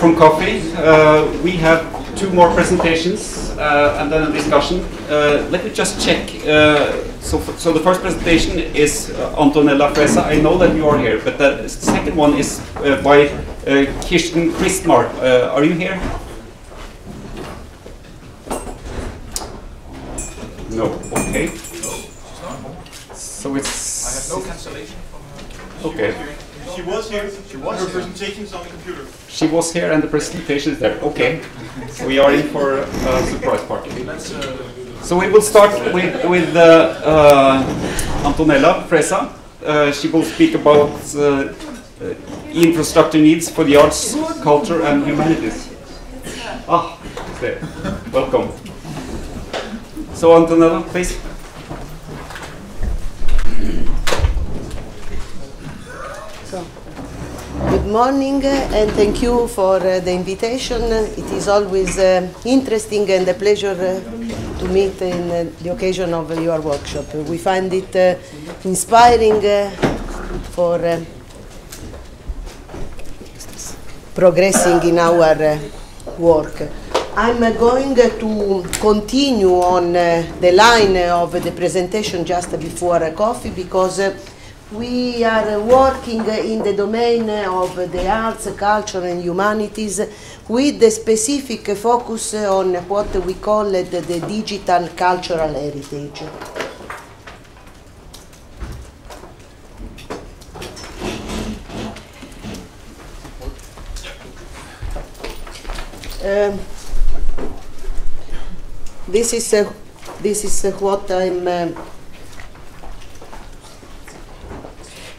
From coffee, we have two more presentations and then a discussion. Let me just check. So the first presentation is Antonella Fresa. I know that you are here, but the second one is by Kirsten Christmar. Are you here? No. Okay. So it's. I have no cancellation from her. Okay. She was here. Her presentation is on the computer. She was here and the presentation is there. Okay. So we are in for a surprise party. So we will start with Antonella Fresa. She will speak about infrastructure needs for the arts, culture and humanities. Ah, there. Welcome. So Antonella, please. Good morning and thank you for the invitation. It is always interesting and a pleasure to meet in the occasion of your workshop. We find it inspiring for progressing in our work. I'm going to continue on the line of the presentation just before coffee because we are working in the domain of the arts, culture and humanities with the specific focus on what we call the digital cultural heritage.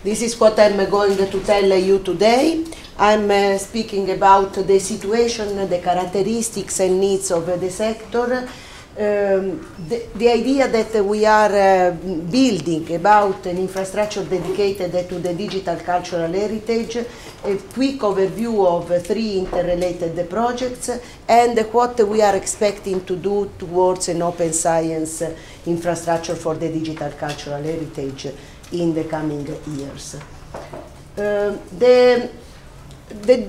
This is what I'm going to tell you today. I'm speaking about the situation, the characteristics and needs of the sector. The idea that we are building about an infrastructure dedicated to the digital cultural heritage, a quick overview of three interrelated projects, and what we are expecting to do towards an open science infrastructure for the digital cultural heritage in the coming years. The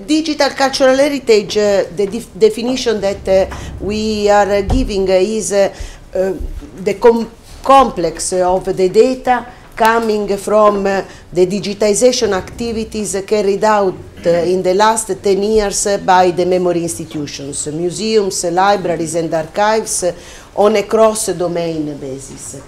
digital cultural heritage, the definition that we are giving is the complex of the data coming from the digitization activities carried out in the last 10 years by the memory institutions, museums, libraries and archives on a cross-domain basis.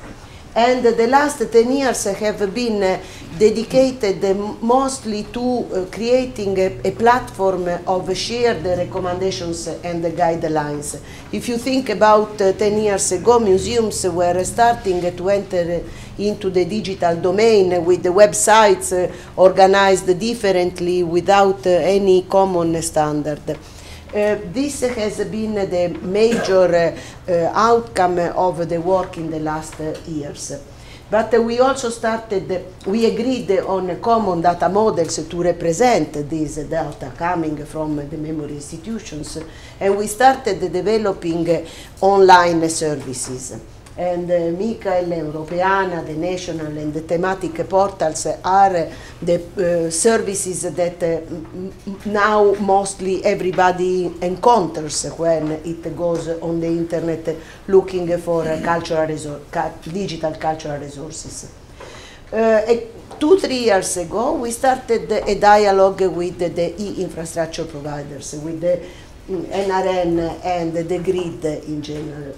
And the last 10 years have been dedicated mostly to creating a platform of shared recommendations and guidelines. If you think about 10 years ago, museums were starting to enter into the digital domain with the websites organized differently without any common standard. This has been the major outcome of the work in the last years. But we also we agreed on common data models to represent these data coming from the memory institutions, and we started developing online services. And Michael, Europeana, the national and the thematic portals are the services that now mostly everybody encounters when it goes on the internet looking for digital cultural resources. 2-3 years ago we started a dialogue with the e-infrastructure providers, with the NRN and the grid in general.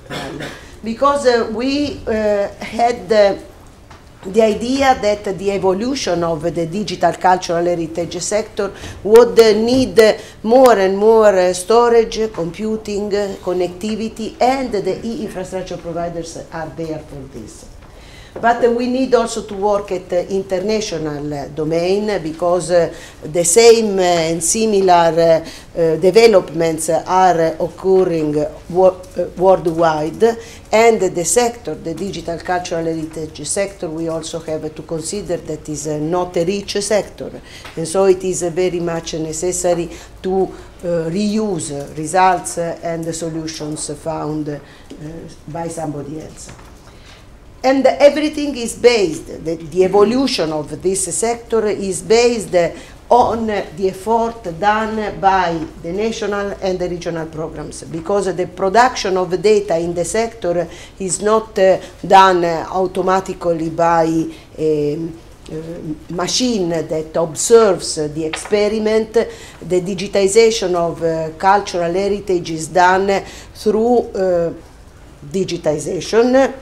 Because we had the idea that the evolution of the digital cultural heritage sector would need more and more storage, computing, connectivity, and the e-infrastructure providers are there for this. But we need also to work at the international domain because the same and similar developments are occurring worldwide, and the sector, the digital cultural heritage sector, we also have to consider that is not a rich sector, and so it is very much necessary to reuse results and solutions found by somebody else. And everything is based, the evolution of this sector is based on the effort done by the national and the regional programs, because the production of data in the sector is not done automatically by a machine that observes the experiment. The digitization of cultural heritage is done through digitization,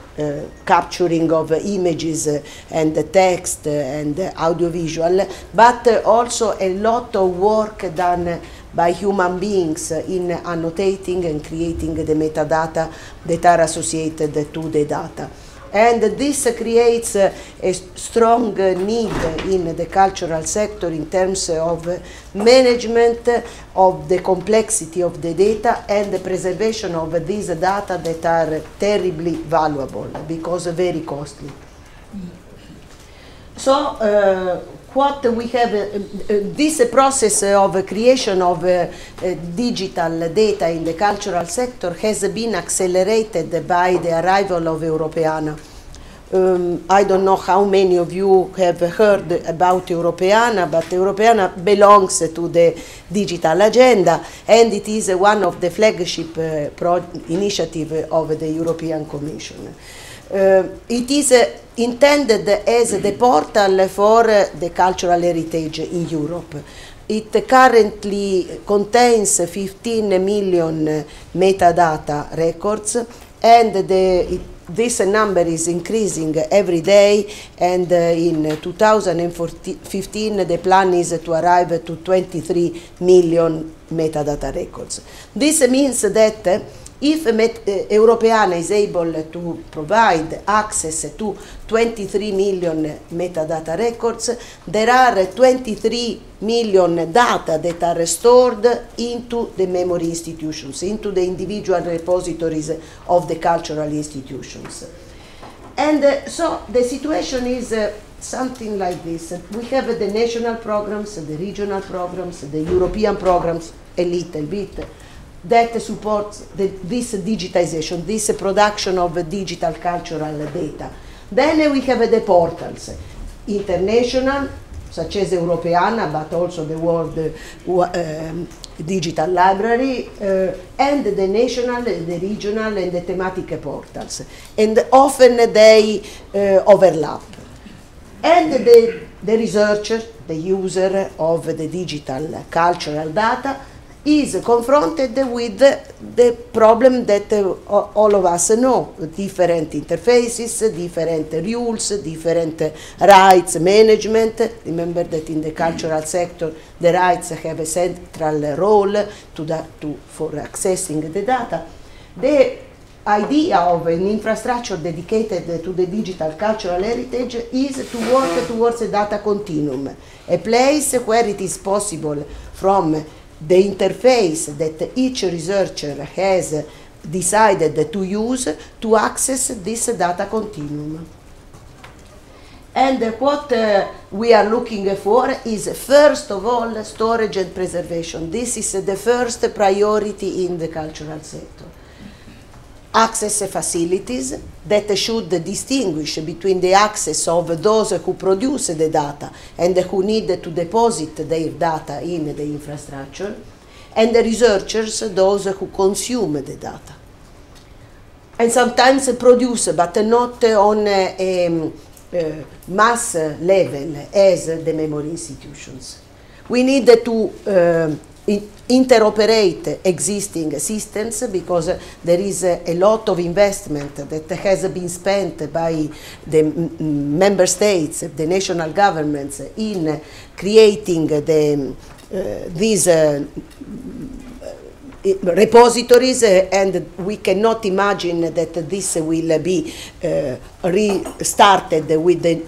capturing of images and text and audiovisual, but also a lot of work done by human beings in annotating and creating the metadata that are associated to the data. And this creates a strong need in the cultural sector in terms of management of the complexity of the data and the preservation of these data that are terribly valuable because very costly. So what we have, this process of creation of digital data in the cultural sector has been accelerated by the arrival of Europeana. I don't know how many of you have heard about Europeana, but Europeana belongs to the digital agenda, and it is one of the flagship initiatives of the European Commission. It is intended as the portal for the cultural heritage in Europe. It currently contains 15 million metadata records, and this number is increasing every day, and in 2015 the plan is to arrive to 23 million metadata records. This means that if Europeana is able to provide access to 23 million metadata records, there are 23 million data that are stored into the memory institutions, into the individual repositories of the cultural institutions. And so the situation is something like this. We have the national programs, the regional programs, the European programs, a little bit, that supports this digitization, this production of digital cultural data. Then we have the portals, international, such as Europeana, but also the World Digital Library, and the national, the regional, and the thematic portals. And often they overlap. And the researcher, the user of the digital cultural data, is confronted with the problem that all of us know: different interfaces, different rules, different rights management. Remember that in the cultural sector the rights have a central role for accessing the data. The idea of an infrastructure dedicated to the digital cultural heritage is to work towards a data continuum, a place where it is possible from the interface that each researcher has decided to use to access this data continuum. And what we are looking for is, first of all, storage and preservation. This is the first priority in the cultural sector. Access facilities that should distinguish between the access of those who produce the data and who need to deposit their data in the infrastructure, and the researchers, those who consume the data. And sometimes produce, but not on a mass level as the memory institutions. We need to interoperate existing systems, because there is a lot of investment that has been spent by the member states, the national governments, in creating these repositories, and we cannot imagine that this will be restarted with the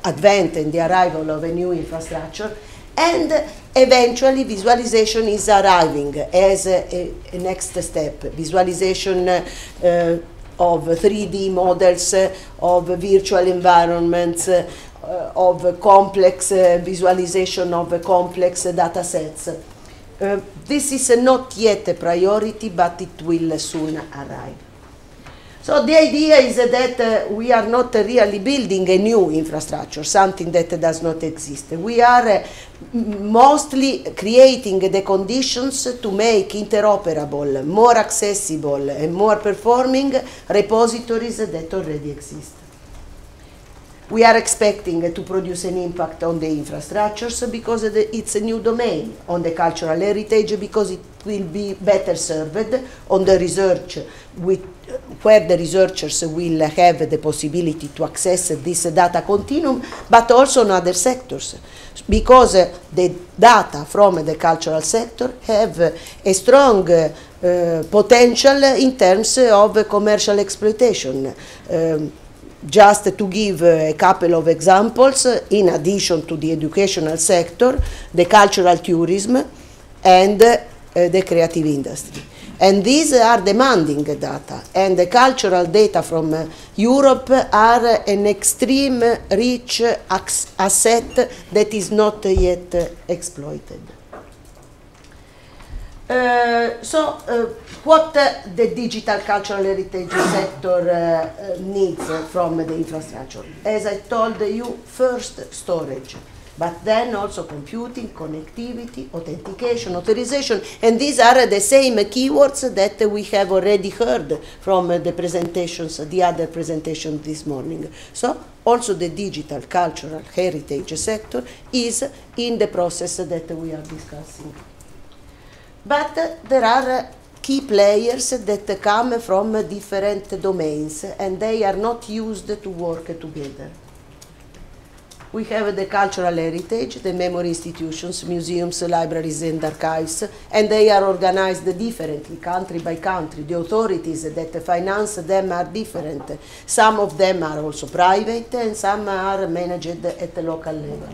advent and the arrival of a new infrastructure. And eventually visualization is arriving as a next step. Visualization of 3D models, of virtual environments, of complex visualization of complex data sets. This is not yet a priority, but it will soon arrive. So the idea is that we are not really building a new infrastructure, something that does not exist. We are mostly creating the conditions to make interoperable, more accessible and more performing repositories that already exist. We are expecting to produce an impact on the infrastructures because it's a new domain, on the cultural heritage because it will be better served, on the research where the researchers will have the possibility to access this data continuum, but also in other sectors, because the data from the cultural sector have a strong potential in terms of commercial exploitation. Just to give a couple of examples, in addition to the educational sector, the cultural tourism and the creative industry. And these are demanding data, and the cultural data from Europe are an extreme rich asset that is not yet exploited. What the digital cultural heritage sector needs from the infrastructure? As I told you, first storage, but then also computing, connectivity, authentication, authorization, and these are the same keywords that we have already heard from the presentations, the other presentations this morning. So also the digital cultural heritage sector is in the process that we are discussing. But there are key players that come from different domains, and they are not used to work together. We have the cultural heritage, the memory institutions, museums, libraries and archives, and they are organized differently, country by country. The authorities that finance them are different. Some of them are also private, and some are managed at the local level.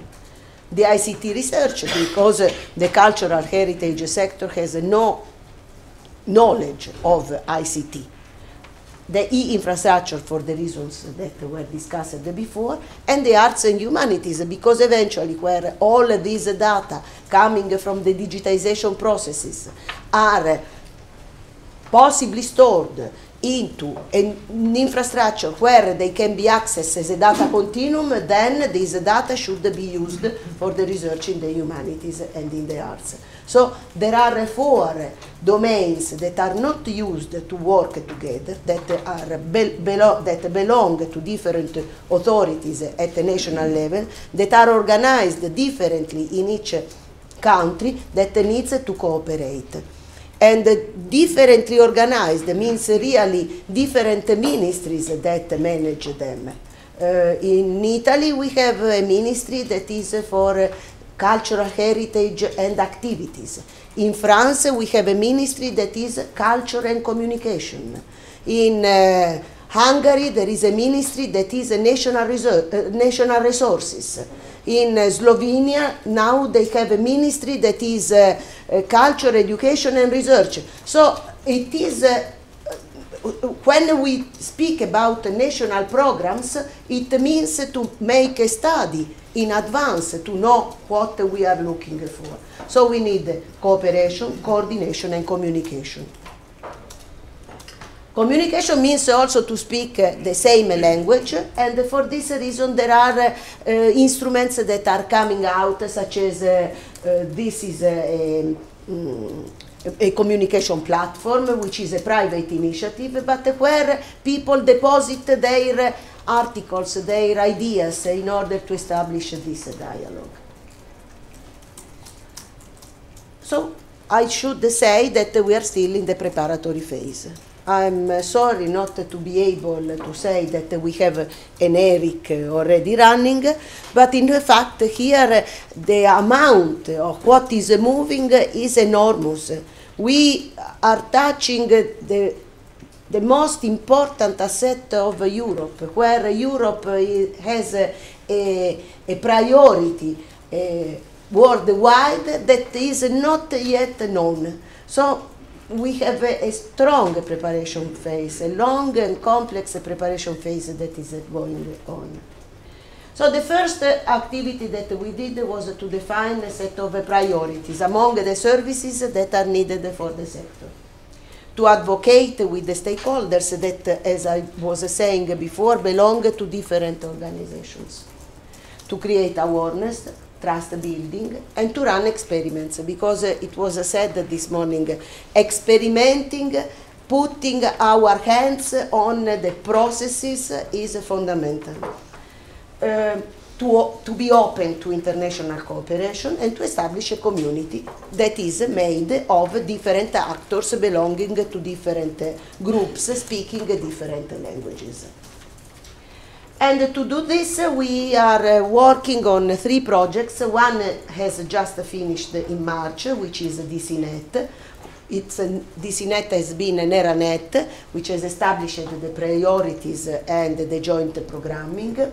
The ICT research, because the cultural heritage sector has no knowledge of ICT. The e-infrastructure for the reasons that were discussed before, and the arts and humanities, because eventually where all these data coming from the digitization processes are possibly stored into an infrastructure where they can be accessed as a data continuum, then this data should be used for the research in the humanities and in the arts. So there are 4 domains that are not used to work together, that belong to different authorities at the national level, that are organized differently in each country, that needs to cooperate. And differently organized means really different ministries that manage them. In Italy we have a ministry that is for cultural heritage and activities. In France we have a ministry that is culture and communication. In Hungary there is a ministry that is national resources. In Slovenia now they have a ministry that is culture, education and research. So it is, when we speak about national programs, it means to make a study in advance to know what we are looking for. So we need cooperation, coordination and communication. Communication means also to speak the same language, and for this reason there are instruments that are coming out, such as this is a communication platform, which is a private initiative, but where people deposit their articles, their ideas, in order to establish this dialogue. So I should say that we are still in the preparatory phase. I'm sorry not to be able to say that we have an e-IRG already running, but in fact here the amount of what is moving is enormous. We are touching the most important asset of Europe, where Europe has a priority worldwide that is not yet known. So we have a strong preparation phase, a long and complex preparation phase that is going on. So the first activity that we did was to define a set of priorities among the services that are needed for the sector. to advocate with the stakeholders that, as I was saying before, belong to different organizations, to create awareness, trust building, and to run experiments, because it was said this morning, experimenting, putting our hands on the processes is fundamental. To be open to international cooperation and to establish a community that is made of different actors belonging to different groups speaking different languages. And to do this, we are working on 3 projects. One has just finished in March, which is DCNet. DCNet has been an ERANET, which has established the priorities and the joint programming.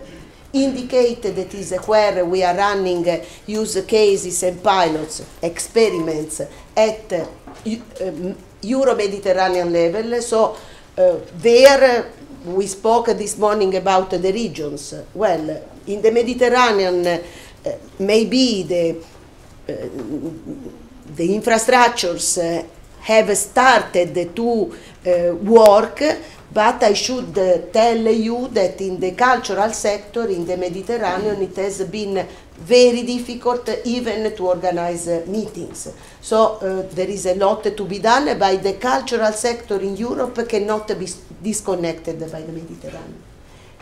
Indicate that is where we are running use cases and pilots, experiments at Euro-Mediterranean level. So there we spoke this morning about the regions. Well, in the Mediterranean, maybe the infrastructures have started to work, but I should tell you that in the cultural sector in the Mediterranean it has been very difficult even to organize meetings. So there is a lot to be done, but the cultural sector in Europe cannot be disconnected by the Mediterranean.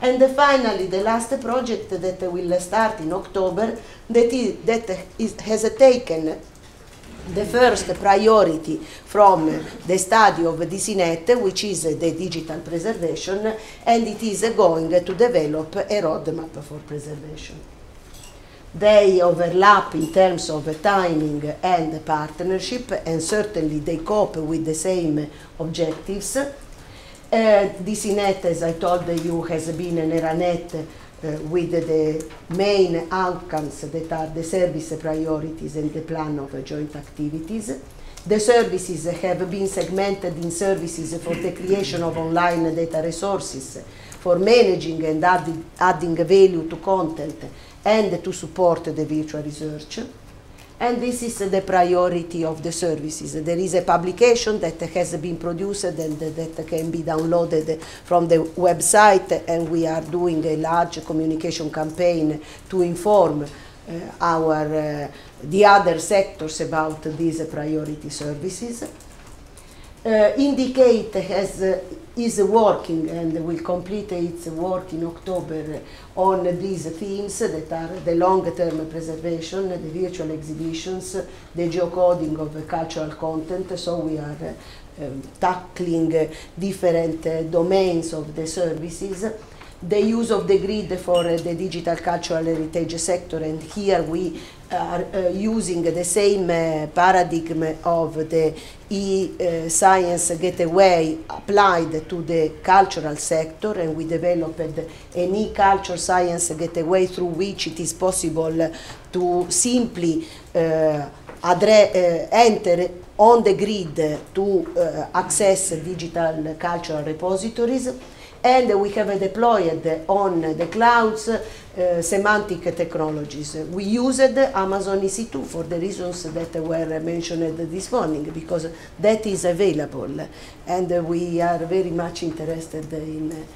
And finally, the last project that will start in October has taken the first priority from the study of DCNet, which is the digital preservation, and it is going to develop a roadmap for preservation. They overlap in terms of timing and partnership, and certainly they cope with the same objectives. DCNet, as I told you, has been an ERANET with the main outcomes that are the service priorities and the plan of joint activities. The services have been segmented in services for the creation of online data resources, for managing and adding value to content, and to support the virtual research. And this is the priority of the services. There is a publication that has been produced and that can be downloaded from the website, and we are doing a large communication campaign to inform the other sectors about these priority services. Indicate is working and will complete its work in October on these themes that are the long-term preservation, the virtual exhibitions, the geocoding of cultural content. So we are tackling different domains of the services. The use of the grid for the digital cultural heritage sector, and here we are using the same paradigm of the e-science gateway applied to the cultural sector, and we developed an e-culture science gateway through which it is possible to simply enter on the grid to access digital cultural repositories. And we have deployed on the clouds semantic technologies. We used Amazon EC2 for the reasons that were mentioned this morning, because that is available, and we are very much interested in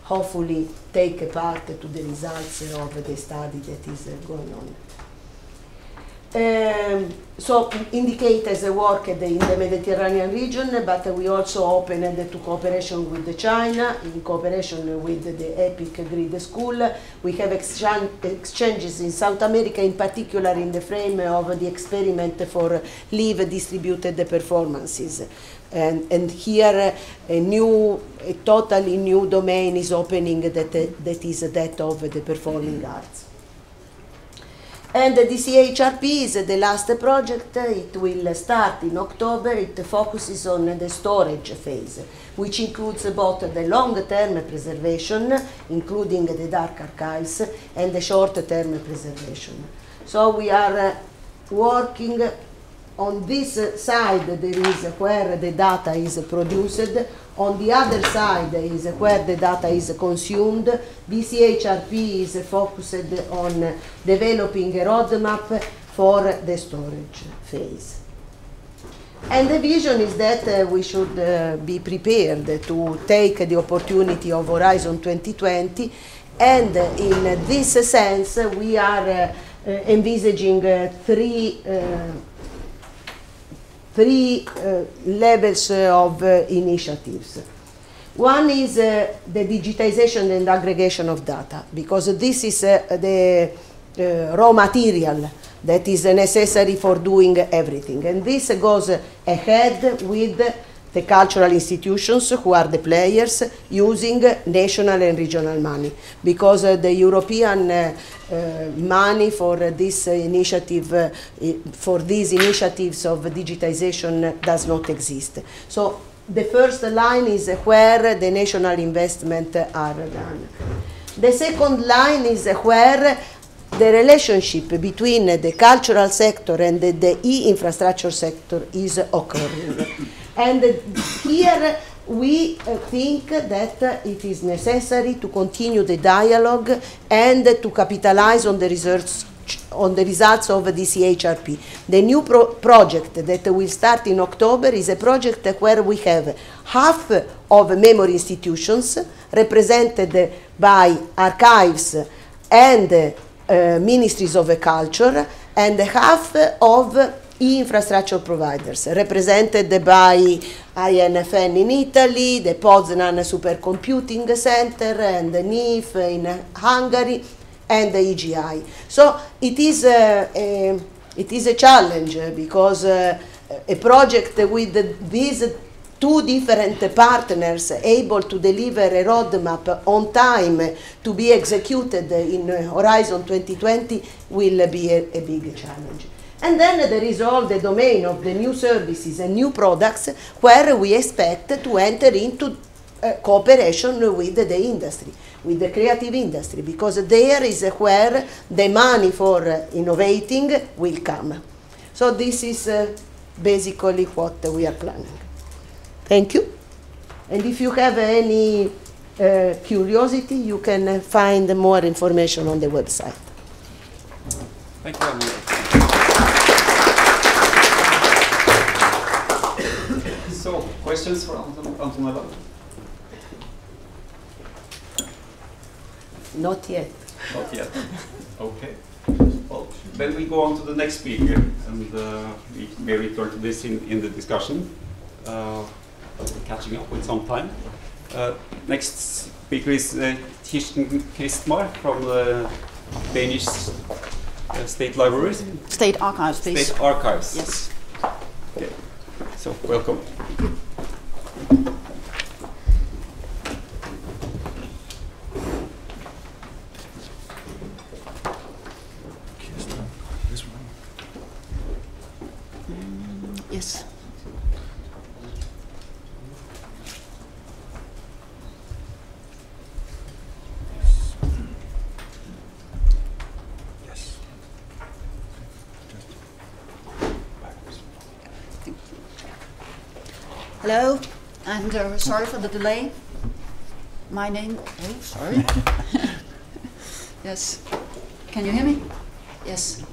hopefully take part to the results of the study that is going on. So indicate as a work in the Mediterranean region, but we also opened to cooperation with China, in cooperation with the EPIC Grid School. We have exchanges in South America, in particular in the frame of the experiment for live distributed performances. And here a totally new domain is opening that is that of the performing arts. And the DCHRP is the last project. It will start in October. It focuses on the storage phase, which includes both the long-term preservation, including the dark archives, and the short-term preservation. So we are working on this side. There is where the data is produced. On the other side is where the data is consumed. DCHRP is focused on developing a roadmap for the storage phase. And the vision is that we should be prepared to take the opportunity of Horizon 2020, and in this sense we are envisaging three levels of initiatives. One is the digitization and aggregation of data, because this is the raw material that is necessary for doing everything. And this goes ahead with the cultural institutions, who are the players, using national and regional money, because the European money for this initiative, for these initiatives of digitization does not exist. So the first line is where the national investment are done. The second line is where the relationship between the cultural sector and the e-infrastructure sector is occurring. And here we think that it is necessary to continue the dialogue and to capitalize on the results of this e-IRG. The new project that will start in October is a project where we have half of memory institutions represented by archives and ministries of culture, and half of e-infrastructure providers represented by INFN in Italy, the Poznan Supercomputing Center, and the NIF in Hungary, and the e-IRG. So it is a challenge, because a project with these two different partners able to deliver a roadmap on time to be executed in Horizon 2020 will be a big challenge. And then there is all the domain of the new services and new products, where we expect to enter into cooperation with the industry, with the creative industry, because there is where the money for innovating will come. So this is basically what we are planning. Thank you. And if you have any curiosity, you can find more information on the website. Thank you, Anna. So, questions for Antonella? Not yet. Not yet. Okay. Well, then we go on to the next speaker, and we may return to this in the discussion. Catching up with some time. Next speaker is Kirsten Kristmar from the Danish State Libraries. State Archives, please. State Archives. Yes. Okay. So, welcome. Yes. Hello, and sorry for the delay. My name, oh, sorry. Yes, can you hear me? Yes.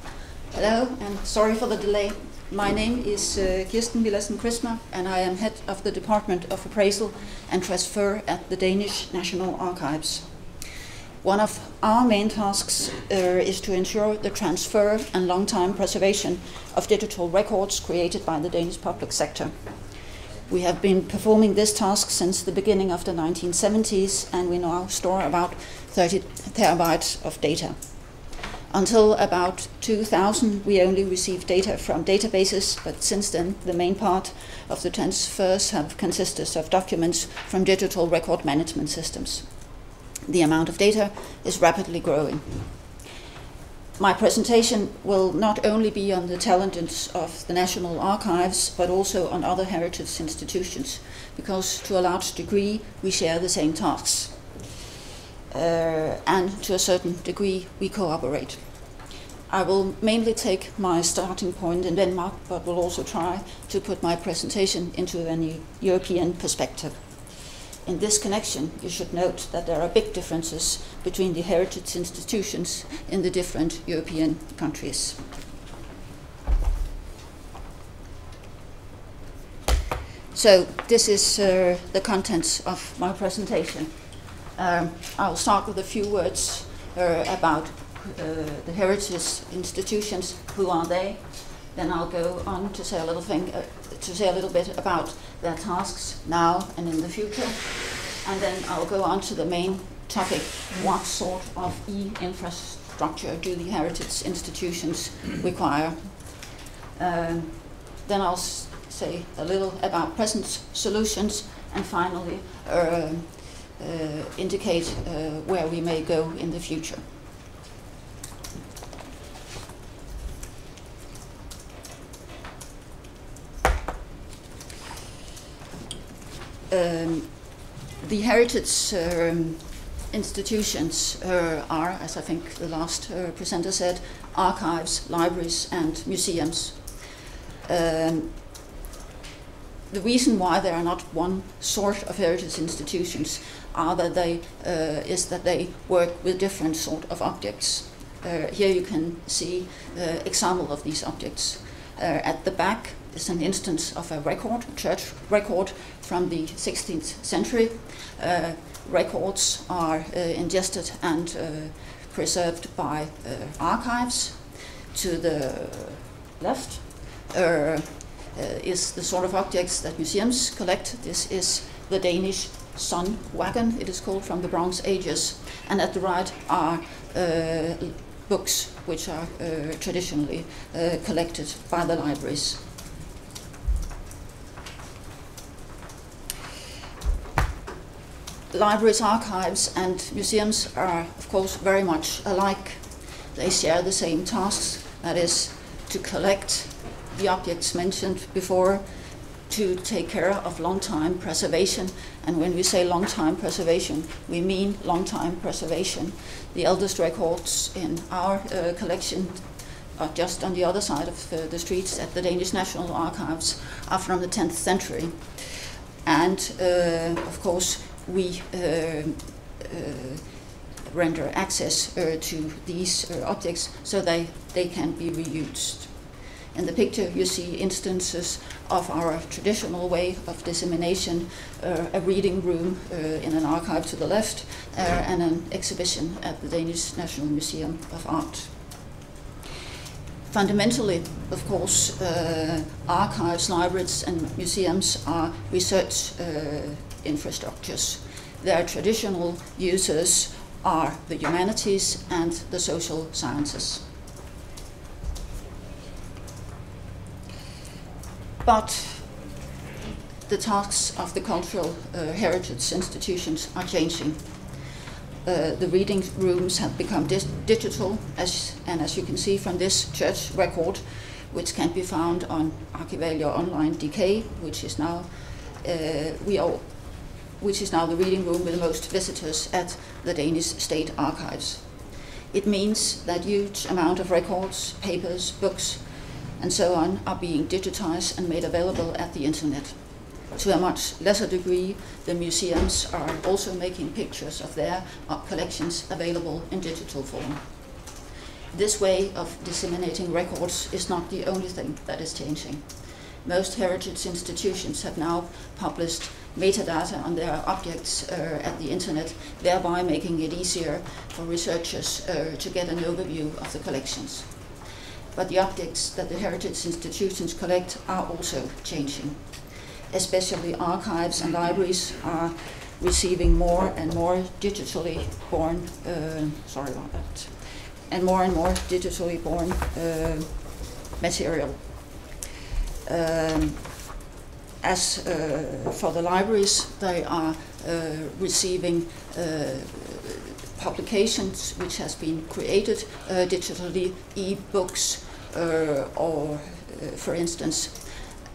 Hello, and sorry for the delay. My name is Kirsten Kristmar, and I am head of the Department of Appraisal and Transfer at the Danish National Archives. One of our main tasks is to ensure the transfer and long-time preservation of digital records created by the Danish public sector. We have been performing this task since the beginning of the 1970s, and we now store about 30 terabytes of data. Until about 2000, we only received data from databases, but since then, the main part of the transfers have consisted of documents from digital record management systems. The amount of data is rapidly growing. My presentation will not only be on the challenges of the National Archives, but also on other heritage institutions, because to a large degree we share the same tasks. And to a certain degree we cooperate. I will mainly take my starting point in Denmark, but will also try to put my presentation into a European perspective. In this connection, you should note that there are big differences between the heritage institutions in the different European countries. So this is the contents of my presentation. I'll start with a few words about the heritage institutions. Who are they? Then I'll go on to say a little bit about their tasks now and in the future, and then I'll go on to the main topic: what sort of e-infrastructure do the heritage institutions require? Then I'll say a little about present solutions, and finally indicate where we may go in the future. The heritage institutions are, as I think the last presenter said, archives, libraries, and museums. The reason why there are not one sort of heritage institutions is that they work with different sort of objects. Here you can see example of these objects. At the back is an instance of a record, a church record from the 16th century. Records are ingested and preserved by archives. To the left is the sort of objects that museums collect. This is the Danish sun wagon, it is called, from the Bronze Ages. And at the right are books which are traditionally collected by the libraries. Libraries, archives, and museums are, of course, very much alike. They share the same tasks, that is, to collect the objects mentioned before, to take care of long-time preservation. And when we say long-time preservation, we mean long-time preservation. The eldest records in our collection are just on the other side of the streets at the Danish National Archives, are from the 10th century. And, of course, we render access to these objects so they can be reused. In the picture you see instances of our traditional way of dissemination, a reading room in an archive to the left, and an exhibition at the Danish National Museum of Art. Fundamentally, of course, archives, libraries, and museums are research infrastructures. Their traditional users are the humanities and the social sciences. But the tasks of the cultural heritage institutions are changing. The reading rooms have become digital, as you can see from this church record, which can be found on Archivalia Online DK, which is now the reading room with the most visitors at the Danish State Archives. It means that huge amount of records, papers, books, and so on are being digitized and made available at the internet. To a much lesser degree, the museums are also making pictures of their collections available in digital form. This way of disseminating records is not the only thing that is changing. Most heritage institutions have now published metadata on their objects at the internet, thereby making it easier for researchers to get an overview of the collections. But the objects that the heritage institutions collect are also changing. Especially archives and libraries are receiving more and more digitally born, digitally born material. As for the libraries, they are receiving publications which has been created digitally, e-books, or for instance,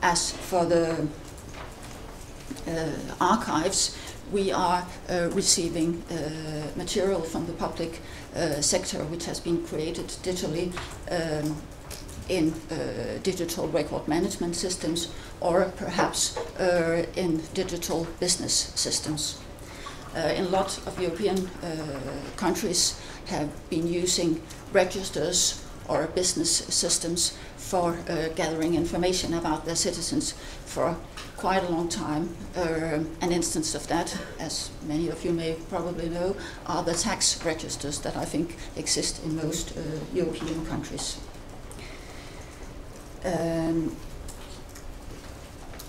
as for the archives, we are receiving material from the public sector which has been created digitally in digital record management systems, or perhaps in digital business systems. In a lot of European countries have been using registers or business systems for gathering information about their citizens for quite a long time. An instance of that, as many of you may probably know, are the tax registers that I think exist in most European countries.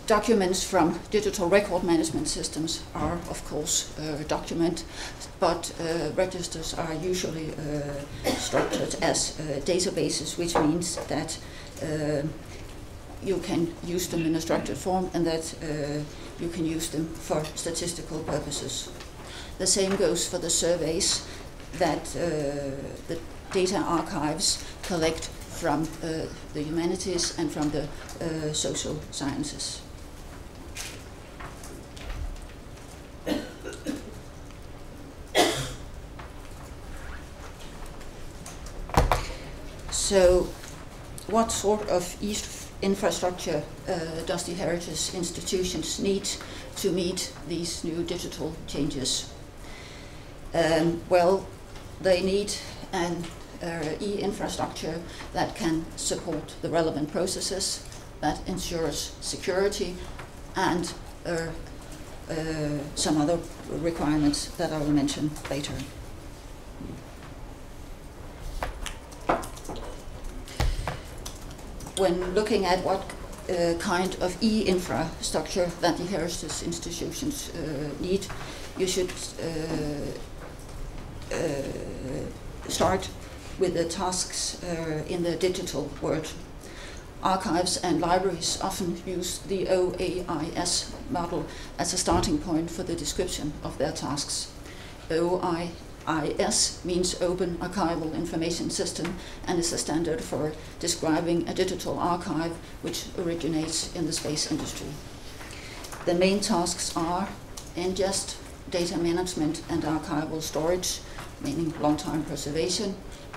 Documents from digital record management systems are, of course, document, but registers are usually structured as databases, which means that you can use them in a structured form and that you can use them for statistical purposes. The same goes for the surveys that the data archives collect from the humanities and from the social sciences. So, what sort of infrastructure does the heritage institutions need to meet these new digital changes? Well, they need an e-infrastructure that can support the relevant processes, that ensures security, and some other requirements that I will mention later. When looking at what kind of e-infrastructure that the heritage institutions need, you should start with the tasks in the digital world. Archives and libraries often use the OAIS model as a starting point for the description of their tasks. OAIS means Open Archival Information System and is a standard for describing a digital archive which originates in the space industry. The main tasks are ingest, data management and archival storage, meaning long-time preservation,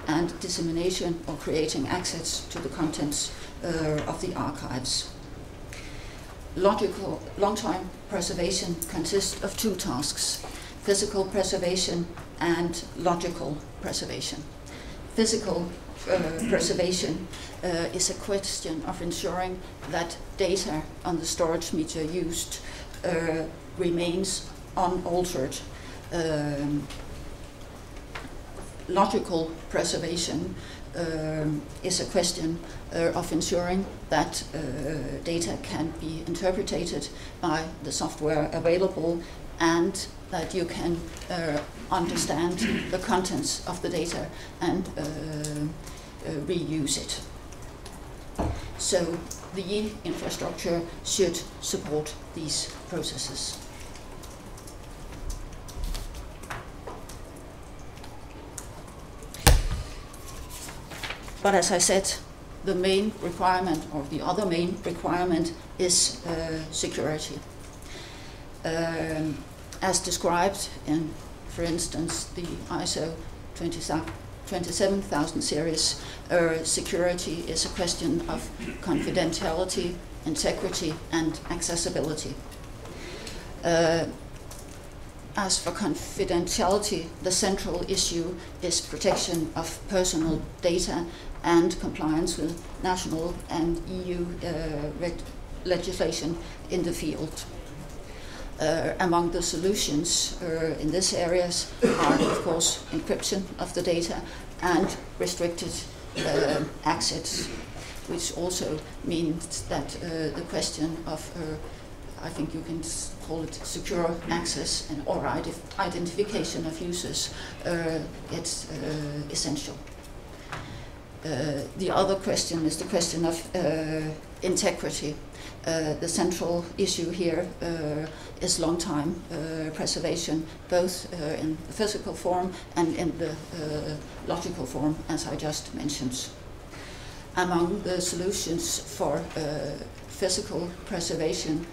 and dissemination or creating access to the contents of the archives. Long-time preservation consists of two tasks: physical preservation and logical preservation. Physical preservation is a question of ensuring that data on the storage media used remains unaltered. Logical preservation is a question of ensuring that data can be interpreted by the software available and that you can understand the contents of the data and reuse it. So the infrastructure should support these processes. But as I said, the main requirement, or the other main requirement, is security. As described in, for instance, the ISO 27000 series, security is a question of confidentiality, integrity, and accessibility. As for confidentiality, the central issue is protection of personal data and compliance with national and EU legislation in the field. Among the solutions in these areas are, of course, encryption of the data and restricted access, which also means that the question of, I think you can call it secure access and or identification of users, it's essential. The other question is the question of integrity. The central issue here is long-time preservation, both in the physical form and in the logical form, as I just mentioned. Among the solutions for physical preservation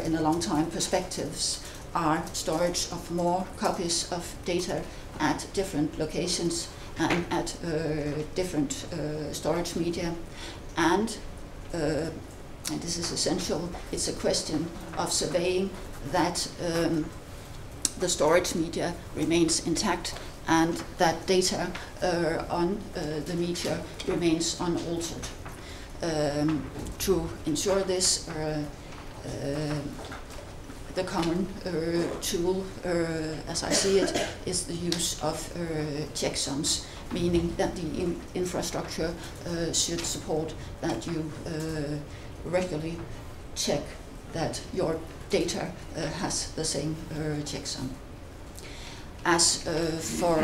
in a long-time perspectives are storage of more copies of data at different locations and at different storage media, and this is essential, it's a question of surveying that the storage media remains intact and that data on the media remains unaltered. To ensure this, the common tool, as I see it, is the use of checksums, meaning that the infrastructure should support that you regularly check that your data has the same checksum. As for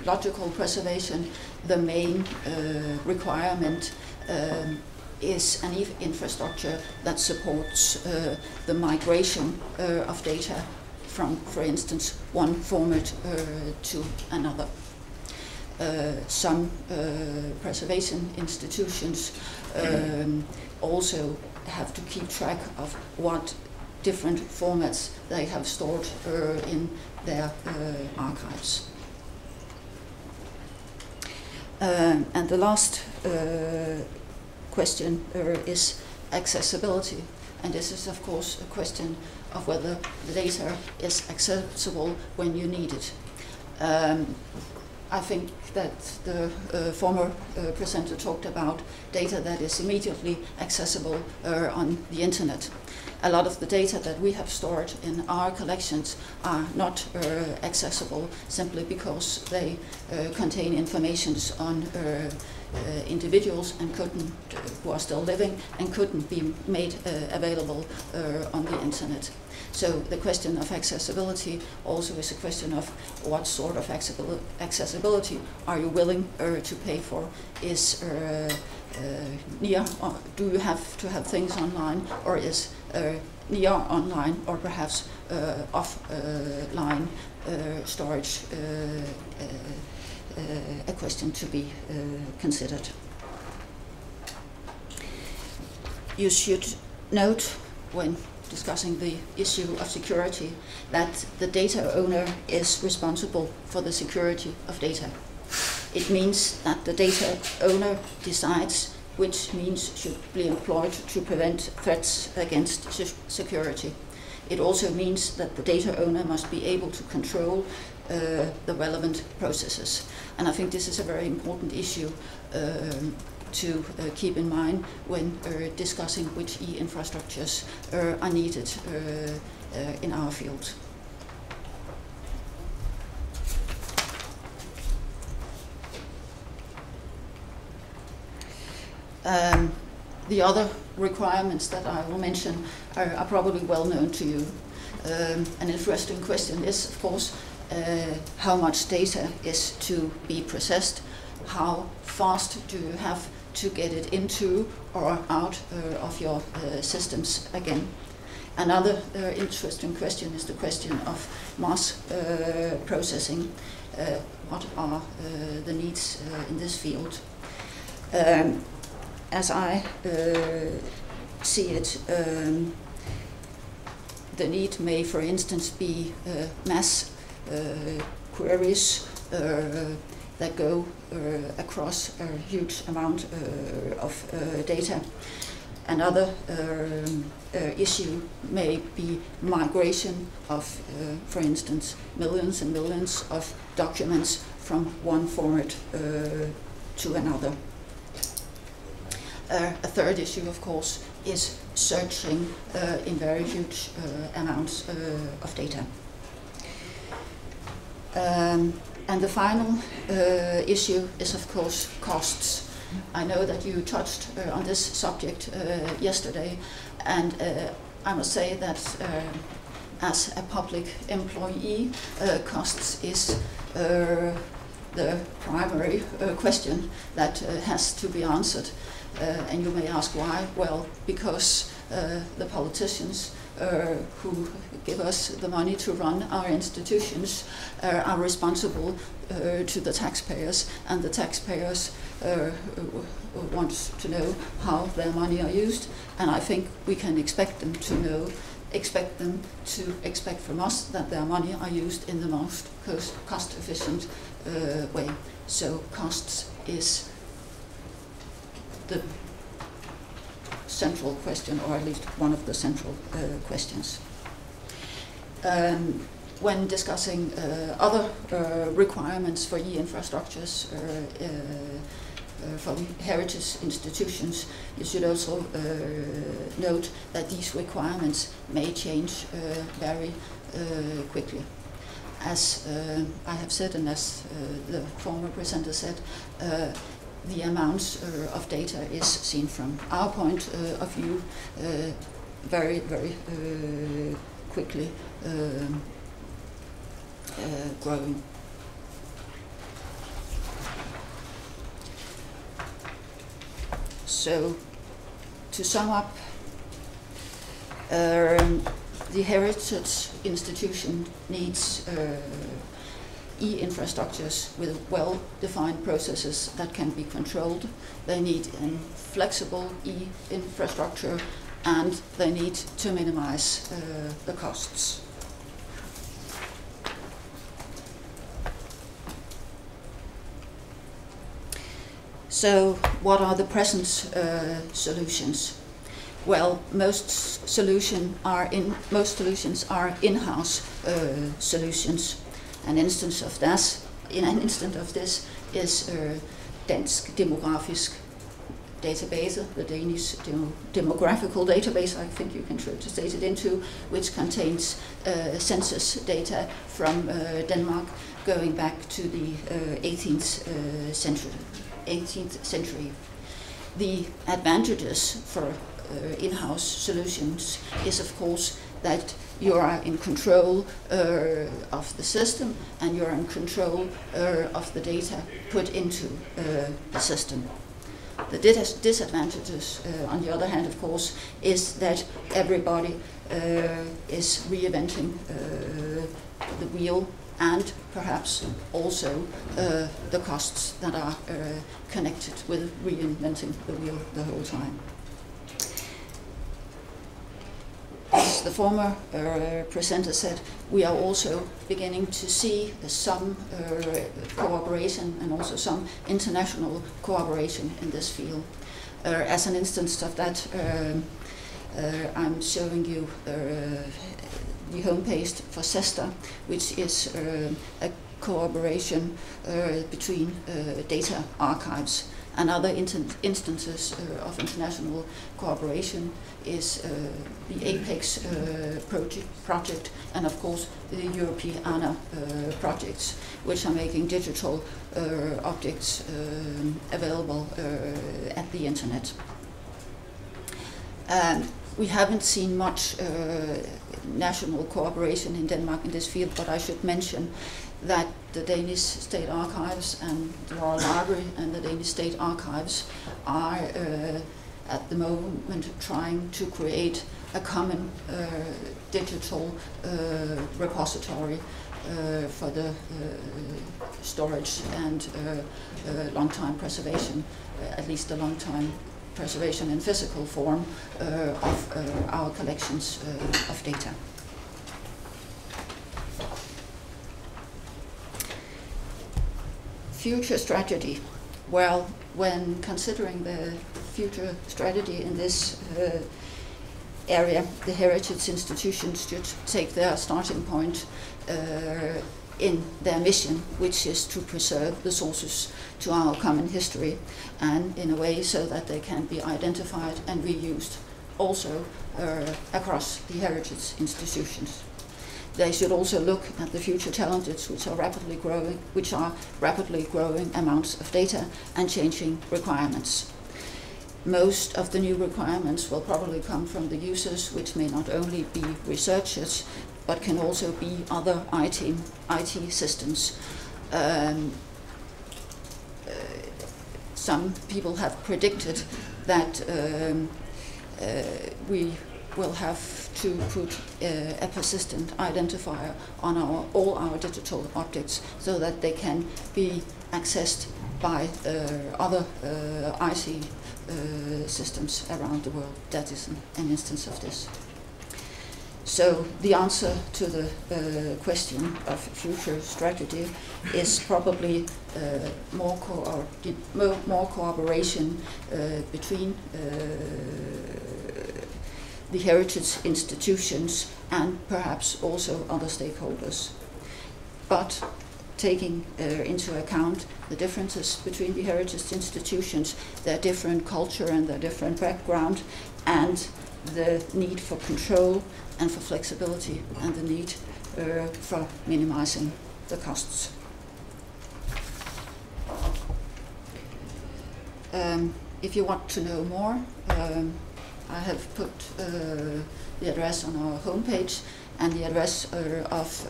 logical preservation, the main requirement is an infrastructure that supports the migration of data from, for instance, one format to another. Some preservation institutions also have to keep track of what different formats they have stored in their archives. And the last question is accessibility, and this is of course a question of whether the data is accessible when you need it. I think that the former presenter talked about data that is immediately accessible on the internet. A lot of the data that we have stored in our collections are not accessible simply because they contain information on individuals and couldn't, who are still living, and couldn't be made available on the internet. So the question of accessibility also is a question of what sort of accessibility are you willing to pay for. Is near, do you have to have things online, or is near online, or perhaps offline storage a question to be considered. You should note, when discussing the issue of security, that the data owner is responsible for the security of data. It means that the data owner decides which means should be employed to prevent threats against security. It also means that the data owner must be able to control the relevant processes. And I think this is a very important issue to keep in mind when discussing which e-infrastructures are needed in our field. The other requirements that I will mention are probably well known to you. An interesting question is, of course, how much data is to be processed, how fast do you have to get it into or out of your systems again. Another interesting question is the question of mass processing. What are the needs in this field? As I see it, the need may, for instance, be mass queries that go across a huge amount of data. Another issue may be migration of, for instance, millions and millions of documents from one format to another. A third issue, of course, is searching in very huge amounts of data. And the final issue is, of course, costs. I know that you touched on this subject yesterday, and I must say that as a public employee, costs is the primary question that has to be answered. And you may ask why? Well, because the politicians who give us the money to run our institutions are responsible to the taxpayers, and the taxpayers want to know how their money are used, and I think we can expect them to expect from us that their money are used in the most cost-efficient way. So costs is the central question, or at least one of the central questions. when discussing other requirements for e-infrastructures from heritage institutions, you should also note that these requirements may change very quickly. As I have said, and as the former presenter said, the amounts of data is seen from our point of view very, very quickly growing. So, to sum up, the heritage institution needs e-infrastructures with well-defined processes that can be controlled. They need a flexible e-infrastructure, and they need to minimize the costs. So, what are the present solutions? Well, most solutions are in-house solutions. An instance of this is Dansk Demografisk Database, the Danish demographical database, I think you can translate it into, which contains census data from Denmark going back to the 18th century. The advantages for in-house solutions is, of course, that you are in control of the system, and you are in control of the data put into the system. The disadvantages, on the other hand, of course, is that everybody is reinventing the wheel, and perhaps also the costs that are connected with reinventing the wheel the whole time. As the former presenter said, we are also beginning to see some cooperation and also some international cooperation in this field. As an instance of that, I'm showing you the homepage for CESTA, which is a cooperation between data archives. And other instances of international cooperation is the APEX project, and of course the Europeana projects, which are making digital objects available at the internet. We haven't seen much national cooperation in Denmark in this field, but I should mention that the Danish State Archives and the Royal Library and the Danish State Archives are at the moment trying to create a common digital repository for the storage and long-time preservation, at least a long-time preservation in physical form of our collections of data. Future strategy. Well, when considering the future strategy in this area, the heritage institutions should take their starting point in their mission, which is to preserve the sources to our common history, and in a way so that they can be identified and reused also across the heritage institutions. They should also look at the future challenges, which are rapidly growing amounts of data and changing requirements. Most of the new requirements will probably come from the users, which may not only be researchers, but can also be other IT systems. Some people have predicted that we will have to put a persistent identifier on all our digital objects so that they can be accessed by other IT systems around the world. That is an instance of this. So the answer to the question of future strategy is probably more cooperation between the heritage institutions and perhaps also other stakeholders. But taking into account the differences between the heritage institutions, their different culture and their different background, and the need for control and for flexibility and the need for minimizing the costs. If you want to know more, I have put the address on our homepage and the address of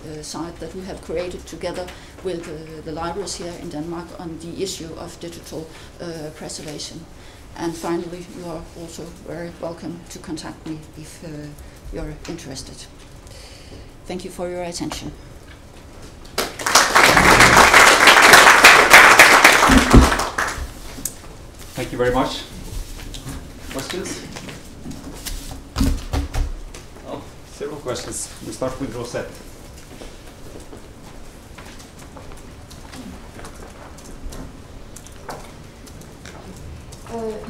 a site that we have created together with the libraries here in Denmark on the issue of digital preservation. And finally, you are also very welcome to contact me if you're interested. Thank you for your attention. Thank you very much. Questions? Oh, several questions. We start with Rosette.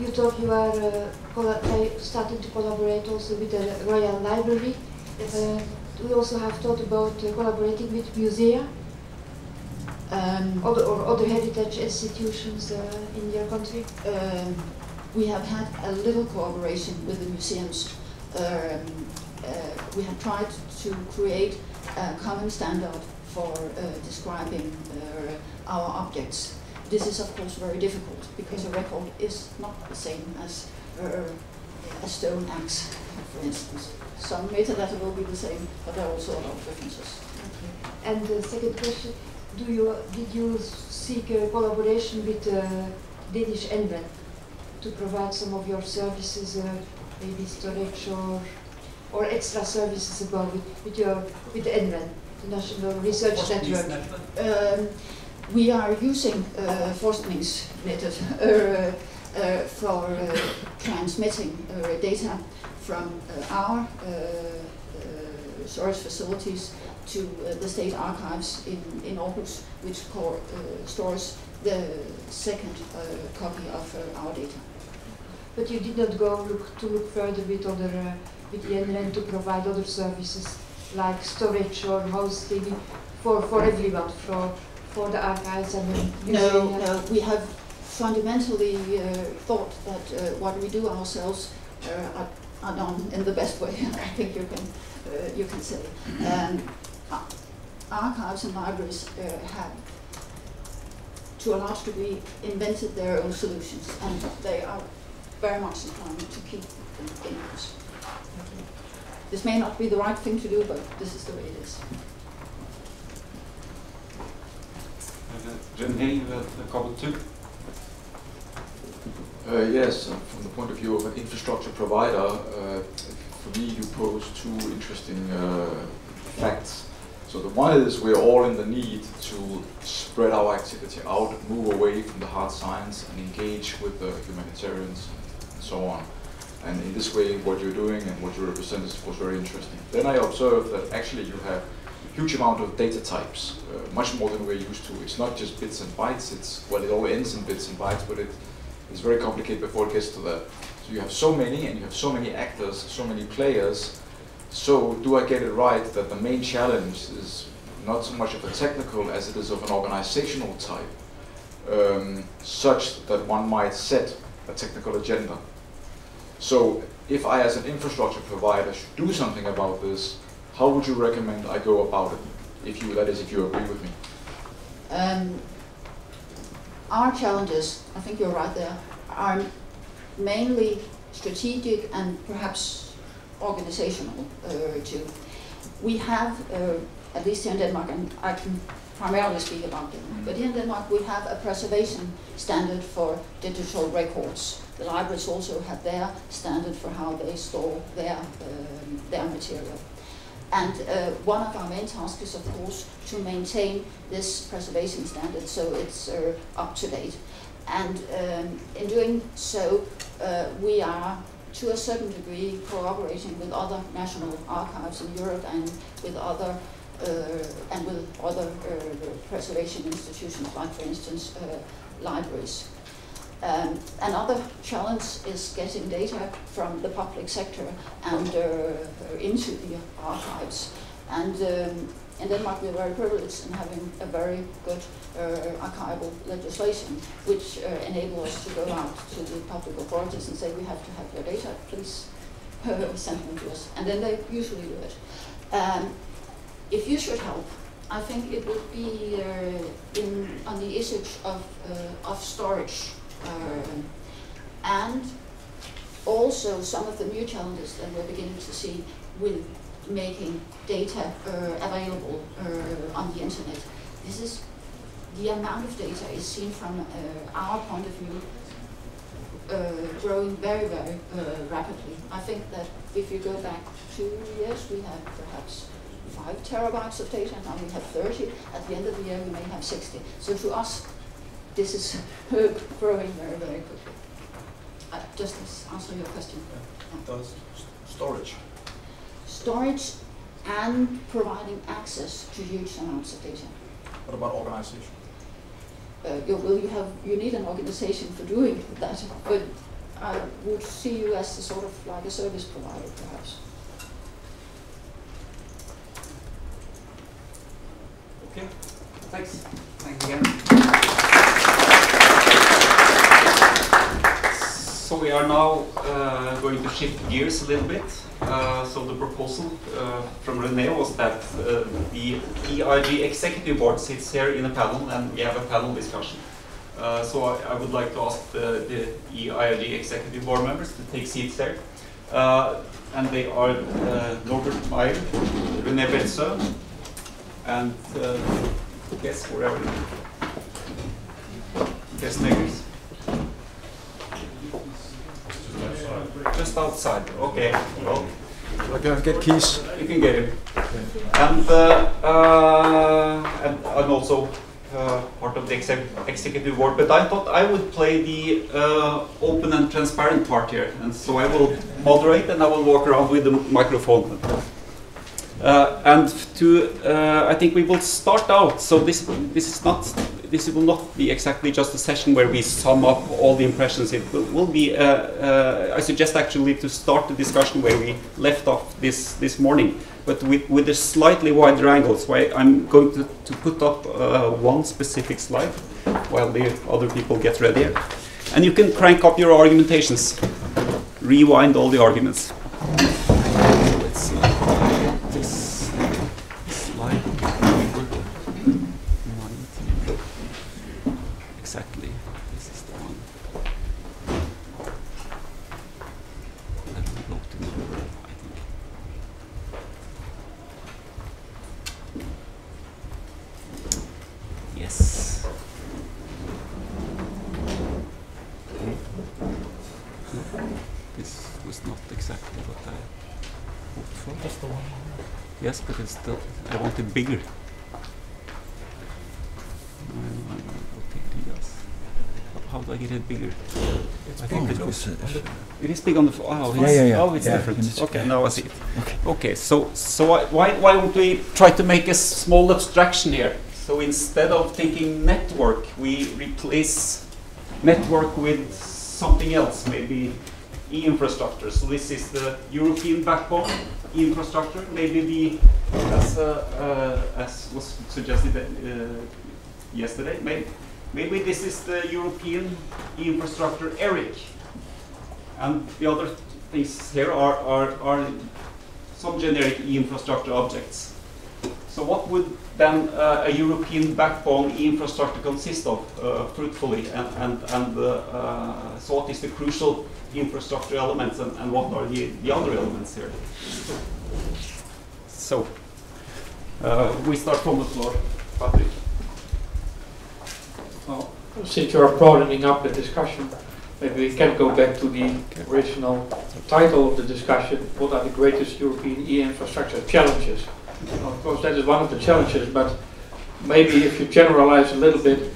You talk you are starting to collaborate also with the Royal Library. Yes. Do you also have thought about collaborating with musea or other heritage institutions in your country? We have had a little cooperation with the museums. We have tried to create a common standard for describing our objects. This is of course very difficult because a record is not the same as a stone axe, for instance. Some metadata will be the same, but there are also a lot of differences. Okay. And the second question, did you seek a collaboration with Danish NVEN to provide some of your services, maybe storage or extra services above with the NVEN, the National Research Network? We are using forskningsnettet for transmitting data from our storage facilities to the state archives in Aarhus, which stores the second copy of our data. But you did not go look further with the NLN to provide other services like storage or hosting for everyone, for the archives and the museum? No, we have fundamentally thought that what we do ourselves are done in the best way. I think you can say. Archives and libraries have, to a large degree, invented their own solutions, and they are very much inclined to keep them in-house. This may not be the right thing to do, but this is the way it is. René, you have a comment too? Yes, from the point of view of an infrastructure provider, for me you pose two interesting facts. So the one is we're all in the need to spread our activity out, move away from the hard science and engage with the humanitarians and so on. And in this way what you're doing and what you represent is of course very interesting. Then I observed that actually you have huge amount of data types, much more than we're used to. It's not just bits and bytes, it all ends in bits and bytes, but it's very complicated before it gets to that. So you have so many, and you have so many actors, so many players. So do I get it right that the main challenge is not so much of a technical as it is of an organizational type, such that one might set a technical agenda? So if I as an infrastructure provider should do something about this, how would you recommend I go about it, if you agree with me? Our challenges, I think you're right there, are mainly strategic and perhaps organizational too. We have, at least here in Denmark, and I can primarily speak about Denmark, but here in Denmark we have a preservation standard for digital records. The libraries also have their standard for how they store their material. And one of our main tasks is, of course, to maintain this preservation standard so it's up to date. And in doing so, we are, to a certain degree, cooperating with other national archives in Europe and with other preservation institutions, like, for instance, libraries. Another challenge is getting data from the public sector and into the archives. And in Denmark, we're very privileged in having a very good archival legislation, which enable us to go out to the public authorities and say, we have to have your data, please send them to us. And then they usually do it. If you should help, I think it would be on the issues of storage. And also some of the new challenges that we're beginning to see with making data available on the internet. This is the amount of data is seen from our point of view growing very, very rapidly. I think that if you go back 2 years, we had perhaps 5 terabytes of data, now we have 30. At the end of the year, we may have 60. So to us, this is growing very, very quickly. Does this answer your question? Yeah. Does storage? Storage and providing access to huge amounts of data. What about organization? You need an organization for doing that, but I would see you as a sort of like a service provider, perhaps. Okay, thanks. Thanks again. So we are now going to shift gears a little bit. So the proposal from René was that the e-IRG executive board sits here in a panel and we have a panel discussion. So I would like to ask the e-IRG executive board members to take seats there. And they are Norbert Meyer, René Betsø, and guess wherever. Guess makers. Just outside. Okay. Well, I can get keys. you can get him. And I'm also part of the executive board, but I thought I would play the open and transparent part here, and so I will moderate and I will walk around with the microphone. And I think we will start out. So this will not be exactly just a session where we sum up all the impressions. It will be. I suggest actually to start the discussion where we left off this morning, but with a slightly wider angle. So I'm going to put up one specific slide while the other people get ready, and you can crank up your argumentations. Rewind all the arguments. Let's see. This slide. Exactly. This is the one. Then we go to number, I think. Yes. This was not exactly what I hoped for. That's the one. Yes, but it's still, I want it bigger. How do I get it bigger? I think it is big on the floor. Oh, it's different. Okay, now I see it. Okay, so why don't we try to make a small abstraction here? So instead of thinking network, we replace network with something else, maybe e-infrastructure. So this is the European backbone e-infrastructure, maybe as was suggested yesterday, maybe this is the European e-infrastructure e-IRG. And the other things here are some generic e-infrastructure objects. So what would then a European backbone e-infrastructure consist of fruitfully? And so what is the crucial infrastructure elements and what are the other elements here? So we start from the floor. Patrick. Well, since you are broadening up the discussion, maybe we can go back to the original title of the discussion. What are the greatest European e-infrastructure challenges? Of course, that is one of the challenges, but maybe if you generalize a little bit,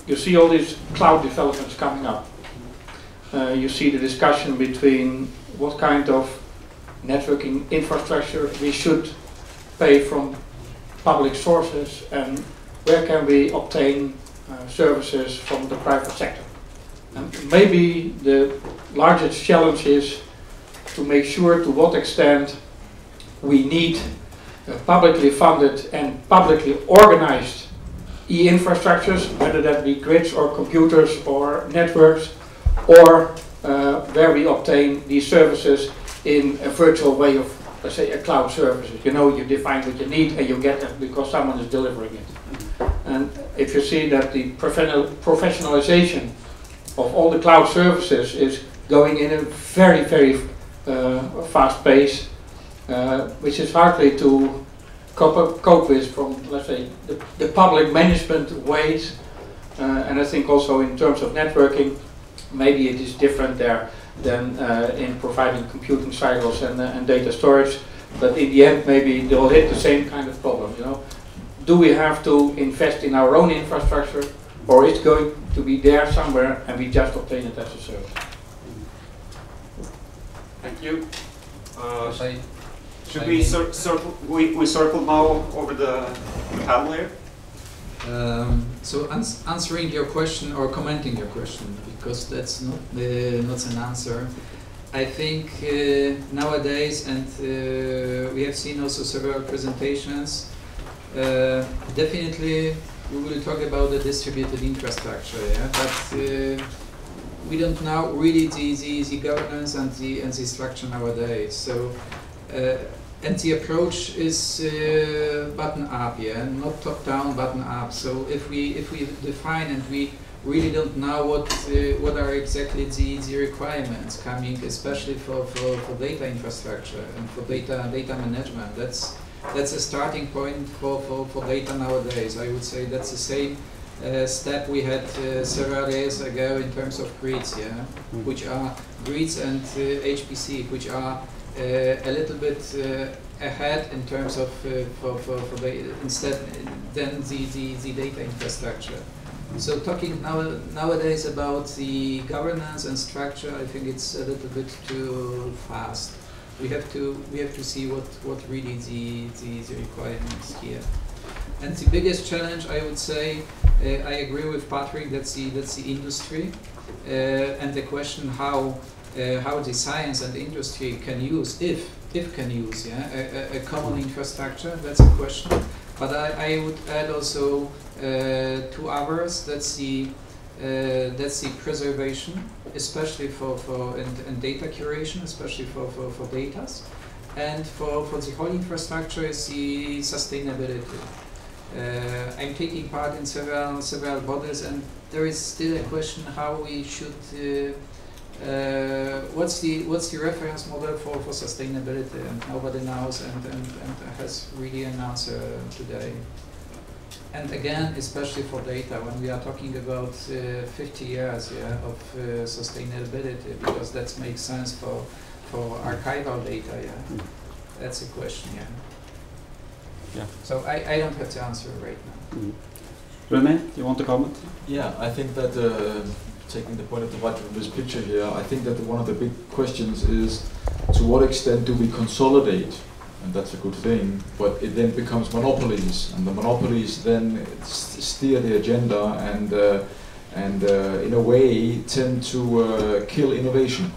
you see all these cloud developments coming up. You see the discussion between what kind of networking infrastructure we should pay from public sources and where can we obtain services from the private sector. And maybe the largest challenge is to make sure to what extent we need publicly funded and publicly organized e-infrastructures, whether that be grids or computers or networks, or where we obtain these services in a virtual way of, let's say, a cloud services. You know, you define what you need and you get it because someone is delivering it. And if you see that the professionalization of all the cloud services is going in a very, very fast pace, which is hardly to cope with from, let's say, the public management ways. And I think also in terms of networking, maybe it is different there than in providing computing silos and data storage. But in the end, maybe they'll hit the same kind of problem. You know, do we have to invest in our own infrastructure, or is it going to be there somewhere and we just obtain it as a service? Thank you. Should we circle? We circle now over the panel here. So answering your question or commenting your question, because that's not an answer. I think nowadays, and we have seen also several presentations, definitely we will talk about the distributed infrastructure, yeah? But we don't know really the governance and the structure nowadays. So and the approach is bottom up, yeah, not top down, bottom up. So if we define and we really don't know what are exactly the requirements coming, especially for data infrastructure and for data management. That's a starting point for data nowadays. I would say that's the same step we had several years ago in terms of grids, yeah, which are grids and HPC, which are a little bit ahead in terms of for the instead than the data infrastructure. So talking nowadays about the governance and structure, I think it's a little bit too fast. We have to see what really the requirements here. And the biggest challenge, I would say, I agree with Patrick, that's the industry, and the question how the science and the industry can use, if can use, yeah, a common infrastructure. That's a question. But I would add also two others. That's the preservation, especially for data curation, especially for data, and for the whole infrastructure is the sustainability. I'm taking part in several bodies, and there is still a question how we should. What's the reference model for sustainability, and nobody knows and has really an answer today. And again, especially for data, when we are talking about 50 years, yeah, of sustainability, because that makes sense for archival data, yeah. That's a question, yeah. Yeah. So I don't have the answer right now. René, you want to comment? Yeah, I think that taking the point of the right from this picture here, I think that one of the big questions is to what extent do we consolidate, and that's a good thing, but it then becomes monopolies, and the monopolies then steer the agenda and in a way tend to kill innovation.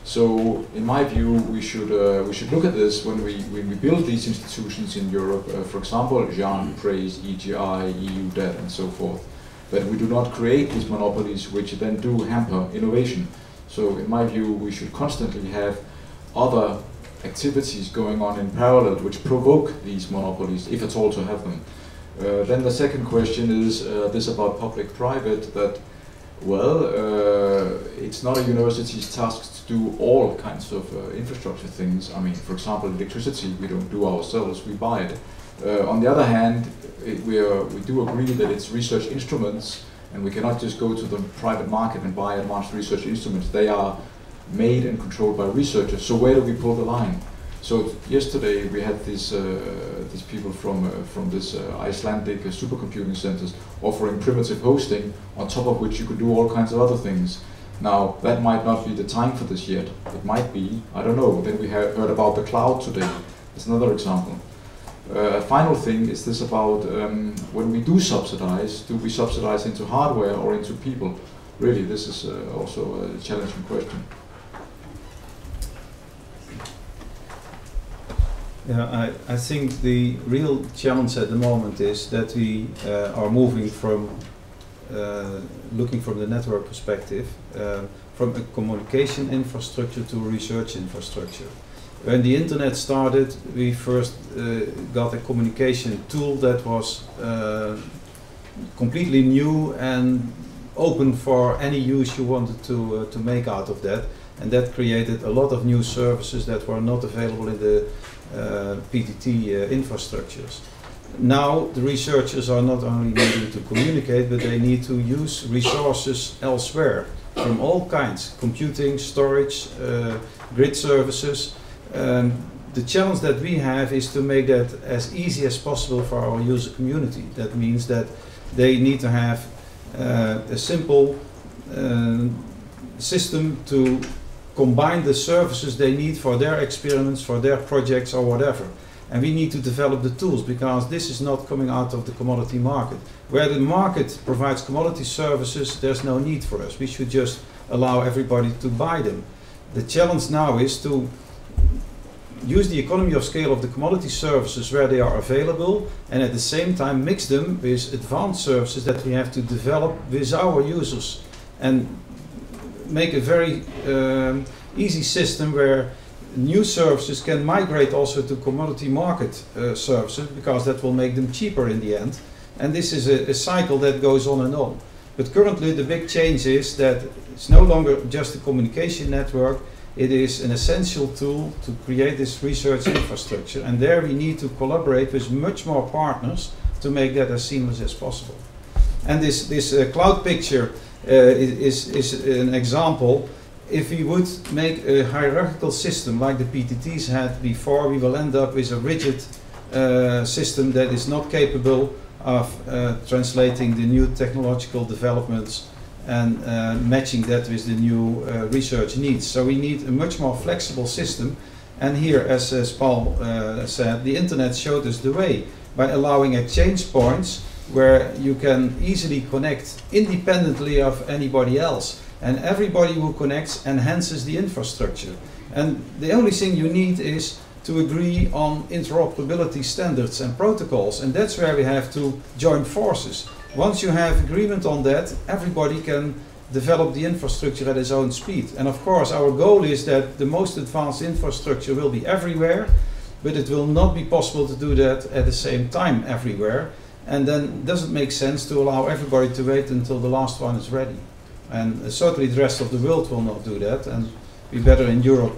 So in my view, we should look at this when we build these institutions in Europe. For example, Jean praised EGI, EU debt, and so forth. That we do not create these monopolies which then do hamper innovation. So in my view, we should constantly have other activities going on in parallel which provoke these monopolies, if at all to have them. Then the second question is this about public-private, that, well, it's not a university's task to do all kinds of infrastructure things. I mean, for example, electricity we don't do ourselves, we buy it. On the other hand, we do agree that it's research instruments, and we cannot just go to the private market and buy advanced research instruments. They are made and controlled by researchers. So where do we pull the line? So yesterday we had these people from this Icelandic supercomputing centers offering primitive hosting, on top of which you could do all kinds of other things. Now that might not be the time for this yet. It might be. I don't know. Then we heard about the cloud today. That's another example. A final thing is this about when we do we subsidize into hardware or into people? really this is also a challenging question. Yeah, I think the real challenge at the moment is that we are moving from looking from the network perspective from a communication infrastructure to a research infrastructure. When the internet started, we first got a communication tool that was completely new and open for any use you wanted to make out of that, and that created a lot of new services that were not available in the PTT infrastructures. Now the researchers are not only needing to communicate, but they need to use resources elsewhere from all kinds: computing, storage, grid services. The challenge that we have is to make that as easy as possible for our user community. That means that they need to have a simple system to combine the services they need for their experiments, for their projects or whatever. And we need to develop the tools, because this is not coming out of the commodity market. Where the market provides commodity services, there's no need for us. We should just allow everybody to buy them. The challenge now is to use the economy of scale of the commodity services where they are available, and at the same time mix them with advanced services that we have to develop with our users, and make a very easy system where new services can migrate also to commodity market services, because that will make them cheaper in the end. And this is a cycle that goes on and on. But currently the big change is that it's no longer just a communication network, it is an essential tool to create this research infrastructure, and there we need to collaborate with much more partners to make that as seamless as possible. And this cloud picture is an example. If we would make a hierarchical system like the PTTs had before, we will end up with a rigid system that is not capable of translating the new technological developments and matching that with the new research needs. So we need a much more flexible system. And here, as Paul said, the internet showed us the way by allowing exchange points where you can easily connect independently of anybody else. And everybody who connects enhances the infrastructure. And the only thing you need is to agree on interoperability standards and protocols, and that's where we have to join forces. Once you have agreement on that, everybody can develop the infrastructure at its own speed. And of course our goal is that the most advanced infrastructure will be everywhere, but it will not be possible to do that at the same time everywhere. And then it doesn't make sense to allow everybody to wait until the last one is ready. And certainly the rest of the world will not do that, and we better in Europe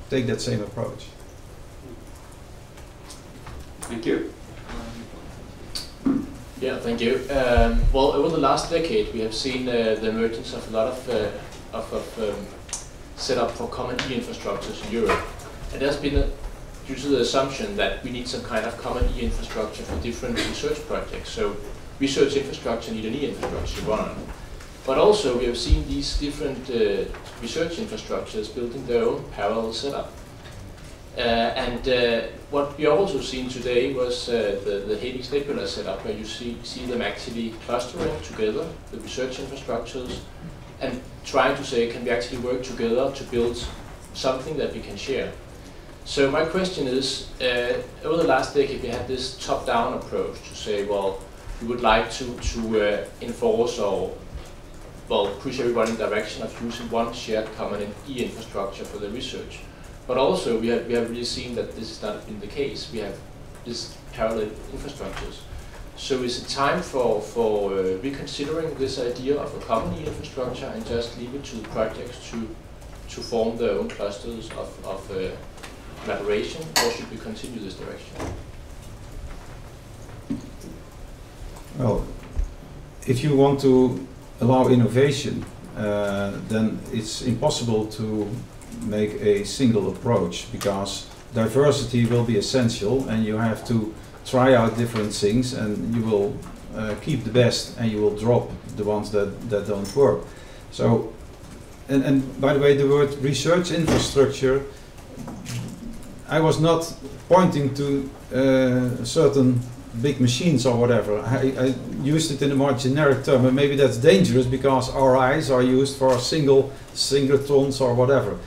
take that same approach. Thank you. Yeah, thank you. Well, over the last decade, we have seen the emergence of a lot of setup for common e-infrastructures in Europe, and there's been due to the assumption that we need some kind of common e-infrastructure for different research projects. So research infrastructure need an e-infrastructure to run. But also we have seen these different research infrastructures building their own parallel setup. What we also seen today was the Helix Nebula setup, where you see them actually clustering together, the research infrastructures, and trying to say, can we actually work together to build something that we can share? So my question is, over the last decade we had this top-down approach to say, well, we would like to enforce or push everybody in the direction of using one shared common e-infrastructure for the research. But also we have really seen that this has not been the case. We have this parallel infrastructures. So is it time for reconsidering this idea of a common e-infrastructure and just leave it to the projects to form their own clusters of collaboration, or should we continue this direction? Well, if you want to allow innovation, then it's impossible to make a single approach, because diversity will be essential, and you have to try out different things, and you will keep the best and you will drop the ones that don't work. So, and by the way, the word research infrastructure, I was not pointing to a certain big machines or whatever. I used it in a more generic term, and maybe that's dangerous because RIs are used for singletons or whatever.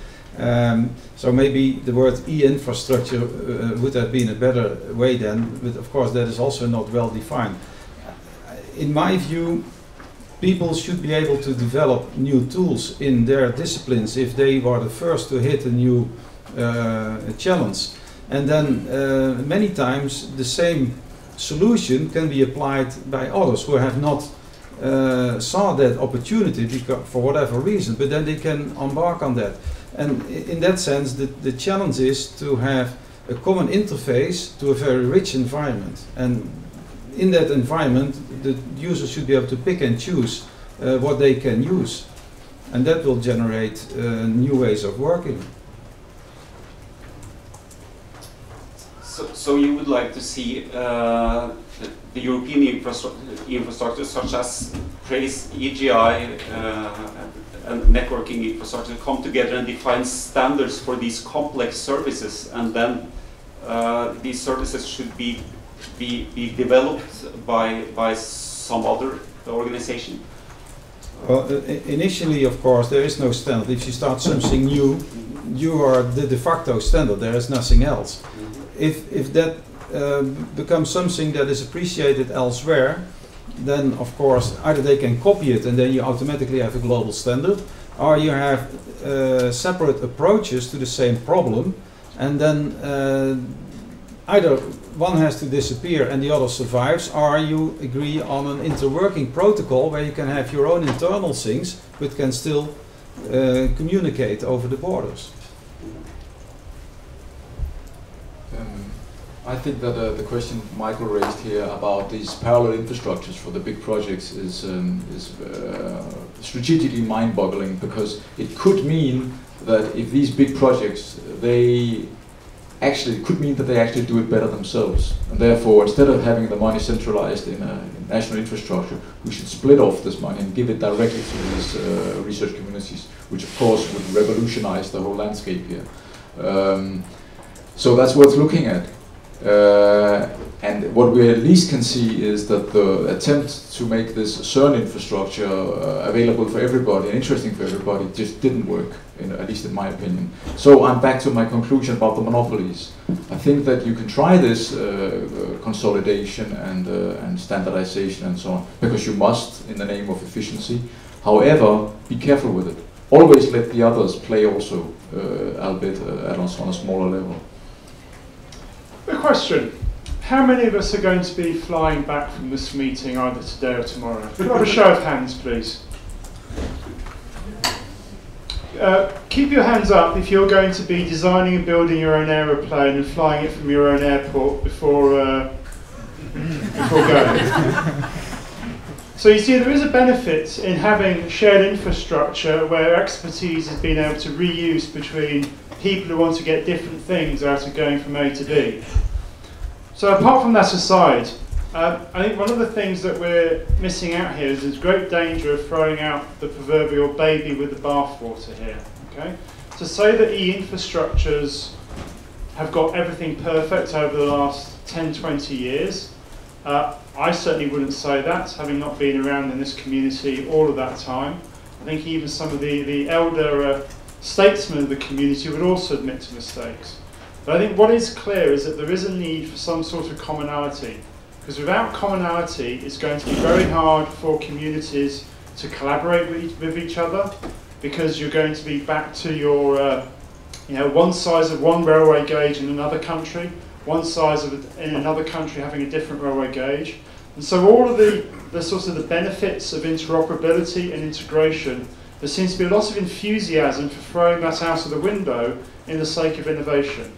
So maybe the word e-infrastructure would have been a better way then, but of course that is also not well defined. In my view, people should be able to develop new tools in their disciplines if they were the first to hit a new challenge. And then many times the same solution can be applied by others who have not saw that opportunity because, for whatever reason, but then they can embark on that. And in that sense, the challenge is to have a common interface to a very rich environment. And in that environment, the users should be able to pick and choose what they can use. And that will generate new ways of working. So you would like to see the European infrastructure such as Trace, EGI, and networking infrastructure come together and define standards for these complex services, and then these services should be developed by some other organization? Well, initially, of course, there is no standard. If you start something new, you are the de facto standard. There is nothing else. If that becomes something that is appreciated elsewhere, then of course either they can copy it and then you automatically have a global standard, or you have separate approaches to the same problem, and then either one has to disappear and the other survives, or you agree on an interworking protocol where you can have your own internal things but can still communicate over the borders. I think that the question Michael raised here about these parallel infrastructures for the big projects is strategically mind-boggling, because it could mean that if these big projects, it could mean that they actually do it better themselves. And therefore, instead of having the money centralized in national infrastructure, we should split off this money and give it directly to these research communities, which of course would revolutionize the whole landscape here. So that's worth looking at. And what we at least can see is that the attempt to make this CERN infrastructure available for everybody and interesting for everybody just didn't work, at least in my opinion. So I'm back to my conclusion about the monopolies. I think that you can try this consolidation and standardization and so on, because you must in the name of efficiency. However, be careful with it. Always let the others play also, albeit on a smaller level. A question. How many of us are going to be flying back from this meeting either today or tomorrow? Could I have a show of hands, please? Keep your hands up if you're going to be designing and building your own aeroplane and flying it from your own airport before going. So you see, there is a benefit in having shared infrastructure where expertise is being able to reuse between people who want to get different things out of going from A to B. So apart from that aside, I think one of the things that we're missing out here is there's great danger of throwing out the proverbial baby with the bathwater here. Okay? To say that e-infrastructures have got everything perfect over the last 10, 20 years, I certainly wouldn't say that, having not been around in this community all of that time. I think even some of the elder statesmen of the community would also admit to mistakes. But I think what is clear is that there is a need for some sort of commonality, because without commonality it's going to be very hard for communities to collaborate with each other, because you're going to be back to your one size of one railway gauge in another country, one size in another country having a different railway gauge. And so all of the sorts of the benefits of interoperability and integration, there seems to be a lot of enthusiasm for throwing that out of the window in the sake of innovation.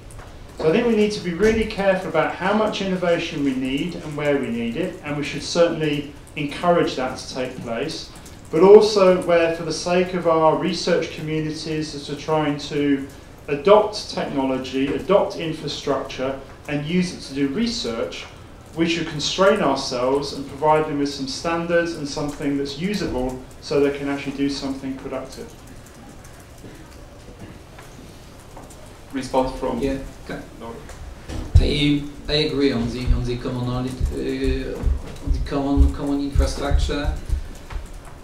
So I think we need to be really careful about how much innovation we need and where we need it, and we should certainly encourage that to take place, but also where, for the sake of our research communities, as to trying to adopt technology, adopt infrastructure, and use it to do research, we should constrain ourselves and provide them with some standards and something that's usable so they can actually do something productive. Response from Yeah. I agree on the common infrastructure.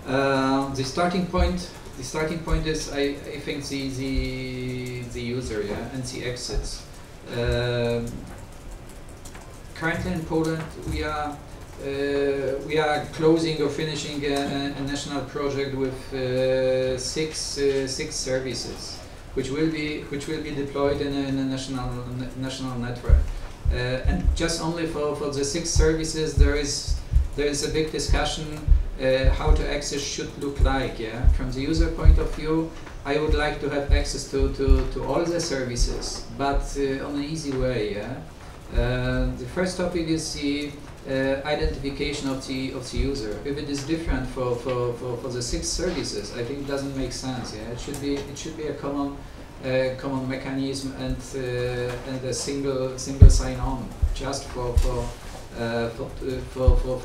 The starting point is I think the user, yeah, and the access. Currently in Poland we are closing or finishing a national project with six services, which will be deployed in a national network. And just only for the 6 services, there is a big discussion how the access should look like. Yeah, from the user point of view, I would like to have access to all the services, but on an easy way. Yeah, the first topic is the identification of the user. If it is different for the 6 services, I think it doesn't make sense. Yeah, it should be a common mechanism and a single sign-on just for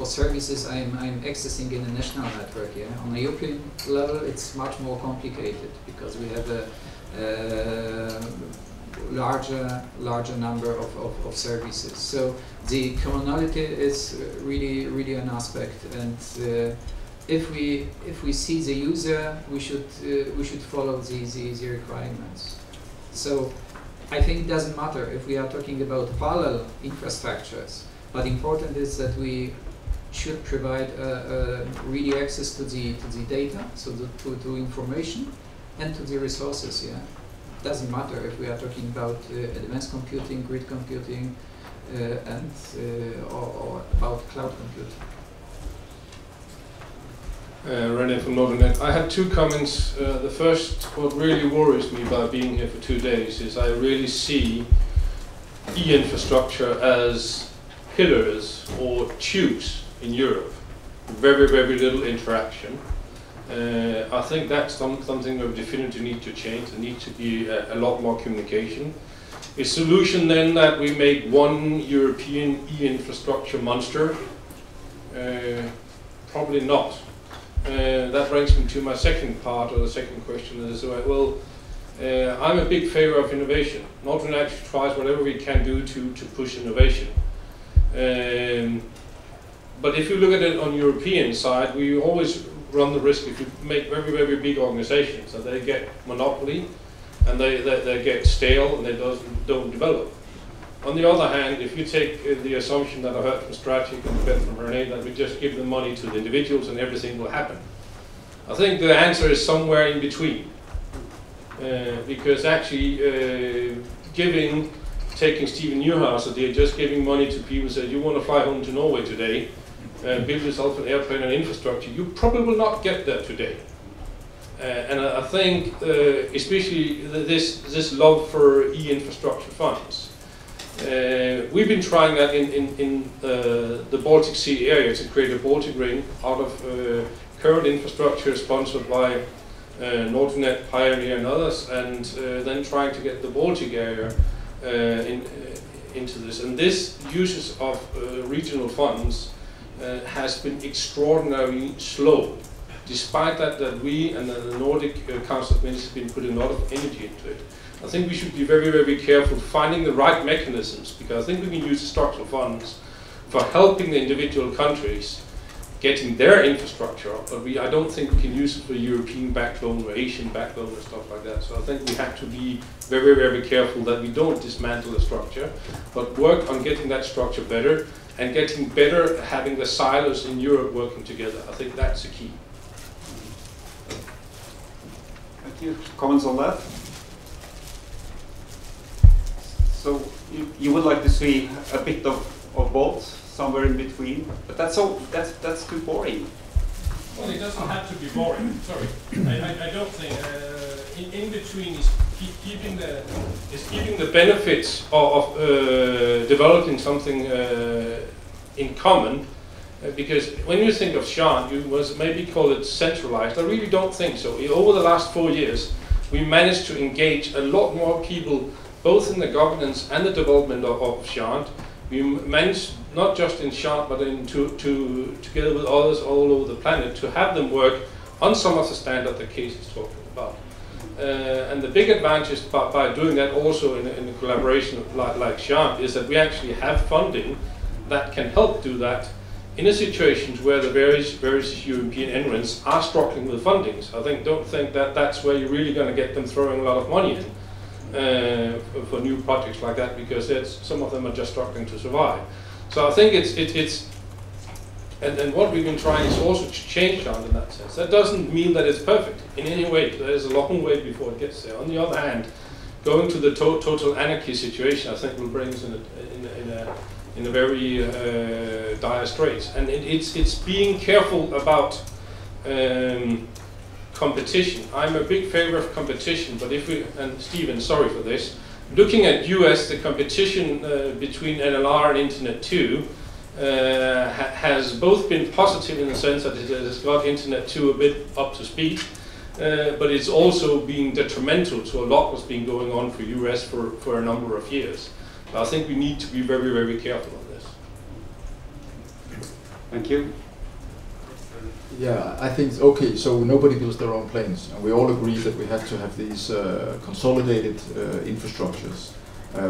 services I'm accessing in a national network. Yeah, on a European level, it's much more complicated because we have a larger number of services. So the commonality is really an aspect, and if we see the user, we should follow the requirements. So I think it doesn't matter if we are talking about parallel infrastructures, but important is that we should provide really access to the data, so to information and to the resources. Yeah. Doesn't matter if we are talking about advanced computing, grid computing, or about cloud computing. René from Nordnet. I had 2 comments. The first, what really worries me by being here for 2 days is I really see e-infrastructure as pillars or tubes in Europe. Very little interaction. I think that's something we definitely need to change. There needs to be a lot more communication. A solution then that we make one European e-infrastructure monster? Probably not. That brings me to my second part, or the second question is, well, I'm a big favor of innovation. Norton actually tries whatever we can do to push innovation. But if you look at it on the European side, we always run the risk if you make very big organizations that they get monopoly and they get stale and they don't develop. On the other hand, if you take the assumption that I heard from Strategic and from René that we just give the money to the individuals and everything will happen, I think the answer is somewhere in between. Because actually taking Stephen Newhouse idea, just giving money to people who said, you want to fly home to Norway today, build yourself an airplane and infrastructure, you probably will not get that today. And I think especially this love for e-infrastructure funds. We've been trying that in the Baltic Sea area to create a Baltic ring out of current infrastructure sponsored by Nordnet, Pioneer and others, and then trying to get the Baltic area into this. And this uses of regional funds has been extraordinarily slow, despite that we and the Nordic Council of Ministers have been putting a lot of energy into it. I think we should be very careful finding the right mechanisms, because I think we can use the structural funds for helping the individual countries getting their infrastructure up, but I don't think we can use it for European backbone or Asian backbone and stuff like that. So I think we have to be very careful that we don't dismantle the structure, but work on getting that structure better and getting better at having the silos in Europe working together. I think that's the key. Thank you. Comments on that? So you would like to see a bit of both, somewhere in between, but that's too boring. Well, it doesn't have to be boring. Sorry, I don't think in between is keeping the benefits of developing something in common. Because when you think of Sean, you must maybe call it centralized. I really don't think so. Over the last 4 years, we managed to engage a lot more people, both in the governance and the development of Sean. We managed, not just in Sean, but together with others all over the planet, to have them work on some of the standard that Case is talking about. And the big advantage by doing that also in a collaboration like Jean is that we actually have funding that can help do that in a situation where the various European entrants are struggling with funding. So don't think that that's where you're really going to get them throwing a lot of money in for new projects like that, because some of them are just struggling to survive. So I think and what we've been trying is also to change on in that sense. That doesn't mean that it's perfect in any way. There's a long way before it gets there. On the other hand, going to the total anarchy situation, I think will bring us in a very dire straits. And it's being careful about competition. I'm a big favor of competition, but and Stephen, sorry for this, looking at US, the competition between NLR and Internet 2 has both been positive in the sense that it has got Internet 2 a bit up to speed, but it's also being detrimental to a lot what's been going on for US for a number of years. So I think we need to be very, very careful on this. Thank you. Yeah, I think, okay, so nobody builds their own planes, and we all agree that we have to have these consolidated infrastructures.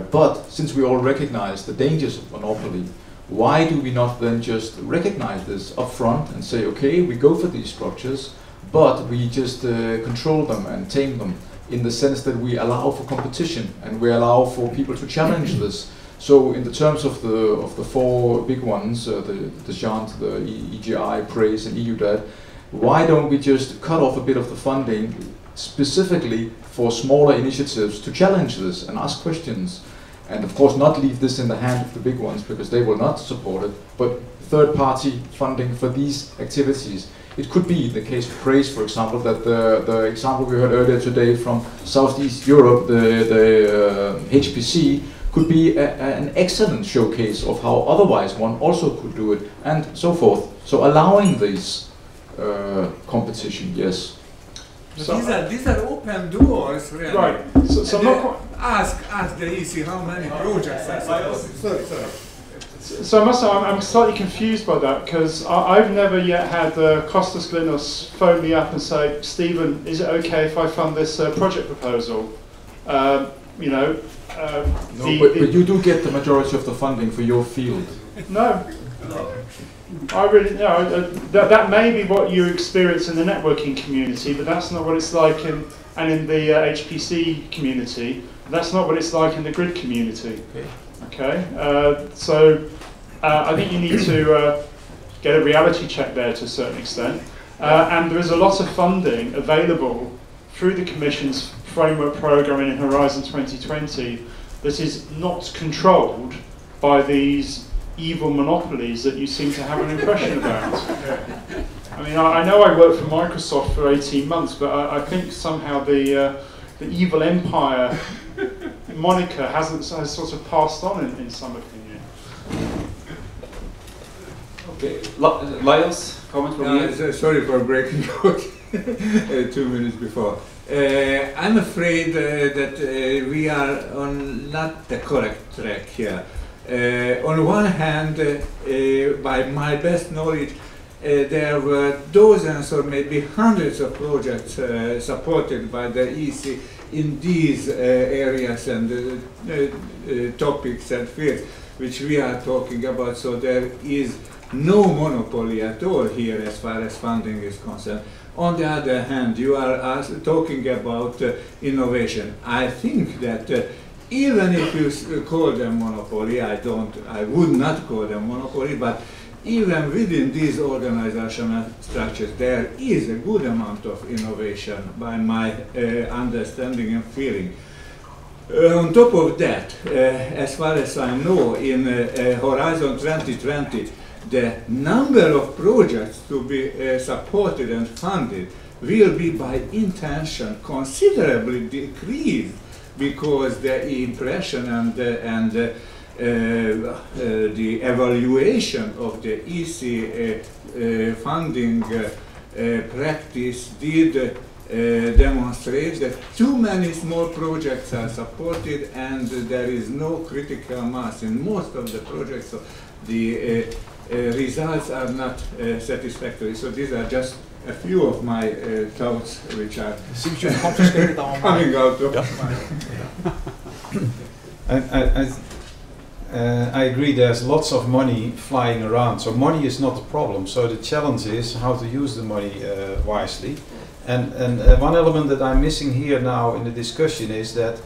But since we all recognize the dangers of monopoly, why do we not then just recognize this upfront and say, okay, we go for these structures, but we just control them and tame them in the sense that we allow for competition and we allow for people to challenge this. So in the terms of the four big ones, the JANT, the EGI, PRAISE and EUDAT, why don't we just cut off a bit of the funding specifically for smaller initiatives to challenge this and ask questions? And of course not leave this in the hand of the big ones, because they will not support it, but third-party funding for these activities. It could be the case of PRAISE, for example, that the example we heard earlier today from Southeast Europe, the HPC, could be an excellent showcase of how otherwise one also could do it, and so forth. So allowing this competition, yes. So these are open doors, really. Right. So ask the EC how many projects are supposed. Sorry. So I must say, I'm slightly confused by that, because I've never yet had Kostas Glinos phone me up and say, Stephen, is it okay if I fund this project proposal? You know. But you do get the majority of the funding for your field. No. I really that may be what you experience in the networking community, but that's not what it's like in the HPC community. That's not what it's like in the grid community. Okay. So I think you need to get a reality check there to a certain extent, and there is a lot of funding available through the Commission's framework programming in Horizon 2020 that is not controlled by these evil monopolies that you seem to have an impression about. I mean, I know I worked for Microsoft for 18 months, but I think somehow the evil empire moniker has sort of passed on in some opinion. Okay, Lyles, comment from you? Sorry for breaking out 2 minutes before. I'm afraid that we are on not the correct track here. On one hand, by my best knowledge, there were dozens or maybe hundreds of projects supported by the EC in these areas and topics and fields which we are talking about. So there is no monopoly at all here as far as funding is concerned. On the other hand, you are talking about innovation. I think that even if you call them monopoly, I would not call them monopoly, but even within these organizational structures, there is a good amount of innovation by my understanding and feeling. On top of that, as far as I know, in Horizon 2020, the number of projects to be supported and funded will be by intention considerably decreased, because the impression and the evaluation of the EC funding practice did demonstrate that too many small projects are supported and there is no critical mass in most of the projects. So the results are not satisfactory. So these are just a few of my thoughts which are Seems you've confiscated our coming out of I agree, there's lots of money flying around, so money is not the problem. So the challenge is how to use the money wisely. And one element that I'm missing here now in the discussion is that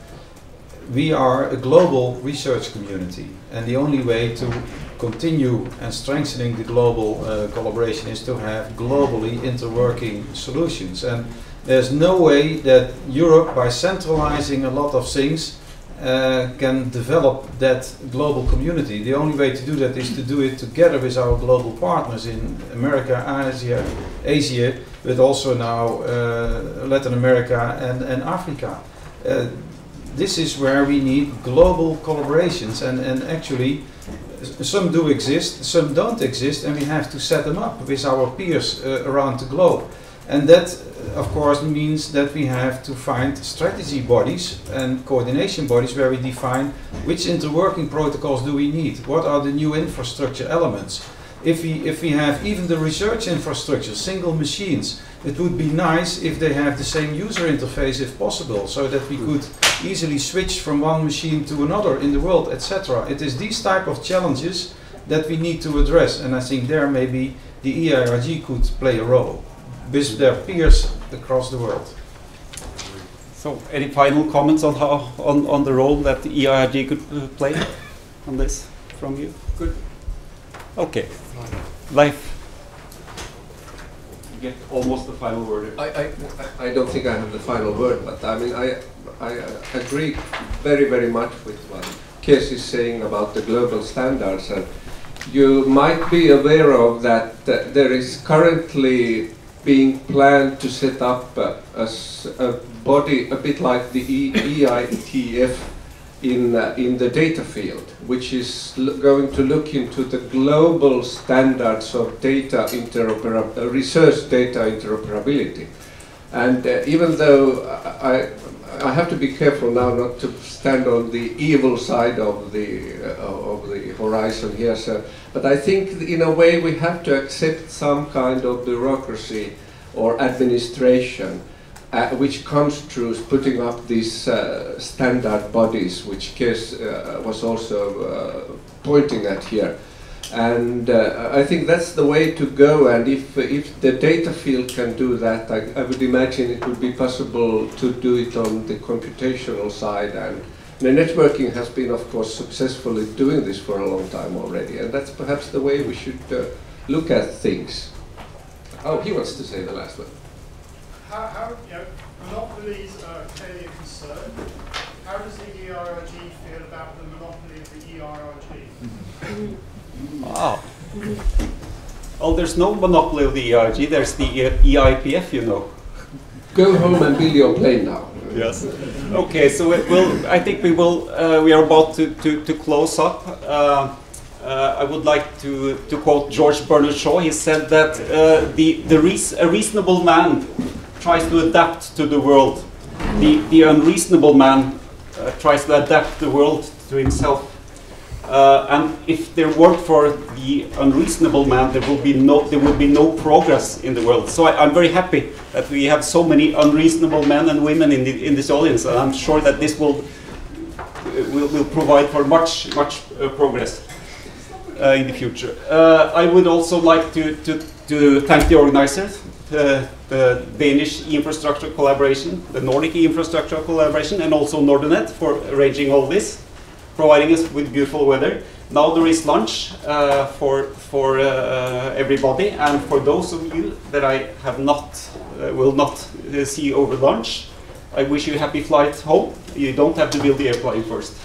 we are a global research community, and the only way to continue and strengthening the global collaboration is to have globally interworking solutions. And there's no way that Europe, by centralizing a lot of things, can develop that global community. The only way to do that is to do it together with our global partners in America, Asia, but also now Latin America and Africa. This is where we need global collaborations, and actually some do exist, some don't exist, and we have to set them up with our peers around the globe. And that, of course, means that we have to find strategy bodies and coordination bodies where we define which interworking protocols do we need, what are the new infrastructure elements. If we have even the research infrastructure, single machines, it would be nice if they have the same user interface if possible, so that we could easily switch from one machine to another in the world, etc. It is these type of challenges that we need to address, and I think there maybe the e-IRG could play a role with their peers across the world. So, any final comments on how on the role that the e-IRG could play on this from you? Good. Okay. Leif. You get almost the final word. I don't think I have the final word, but I mean I agree very much with what Kees is saying about the global standards, and you might be aware of that there is currently being planned to set up a body a bit like the EITF in the data field, which is going to look into the global standards of data research data interoperability. And even though I have to be careful now not to stand on the evil side of the horizon here, so, but I think in a way we have to accept some kind of bureaucracy or administration which comes through putting up these standard bodies, which Kees was also pointing at here. And I think that's the way to go, and if the data field can do that, I would imagine it would be possible to do it on the computational side, and the networking has been, of course, successfully doing this for a long time already, and that's perhaps the way we should look at things. Oh, he wants to say the last one. How monopolies are clearly a concern. How does the e-IRG feel about the monopoly of the e-IRG? Wow. Well, there's no monopoly of the e-IRG, there's the EIPF, you know. Go home and build your plane now. Yes. Okay, so I think we are about to close up. I would like to quote George Bernard Shaw. He said that a reasonable man tries to adapt to the world. The unreasonable man tries to adapt the world to himself. And if there weren't for the unreasonable man, there will be no progress in the world. So I'm very happy that we have so many unreasonable men and women in this audience, and I'm sure that this will provide for much progress in the future. I would also like to thank the organizers, the Danish e-infrastructure collaboration, the Nordic e-infrastructure collaboration, and also Nordinet for arranging all this, providing us with beautiful weather. Now there is lunch for everybody, and for those of you that I will not see over lunch, I wish you a happy flight home. You don't have to build the airplane first.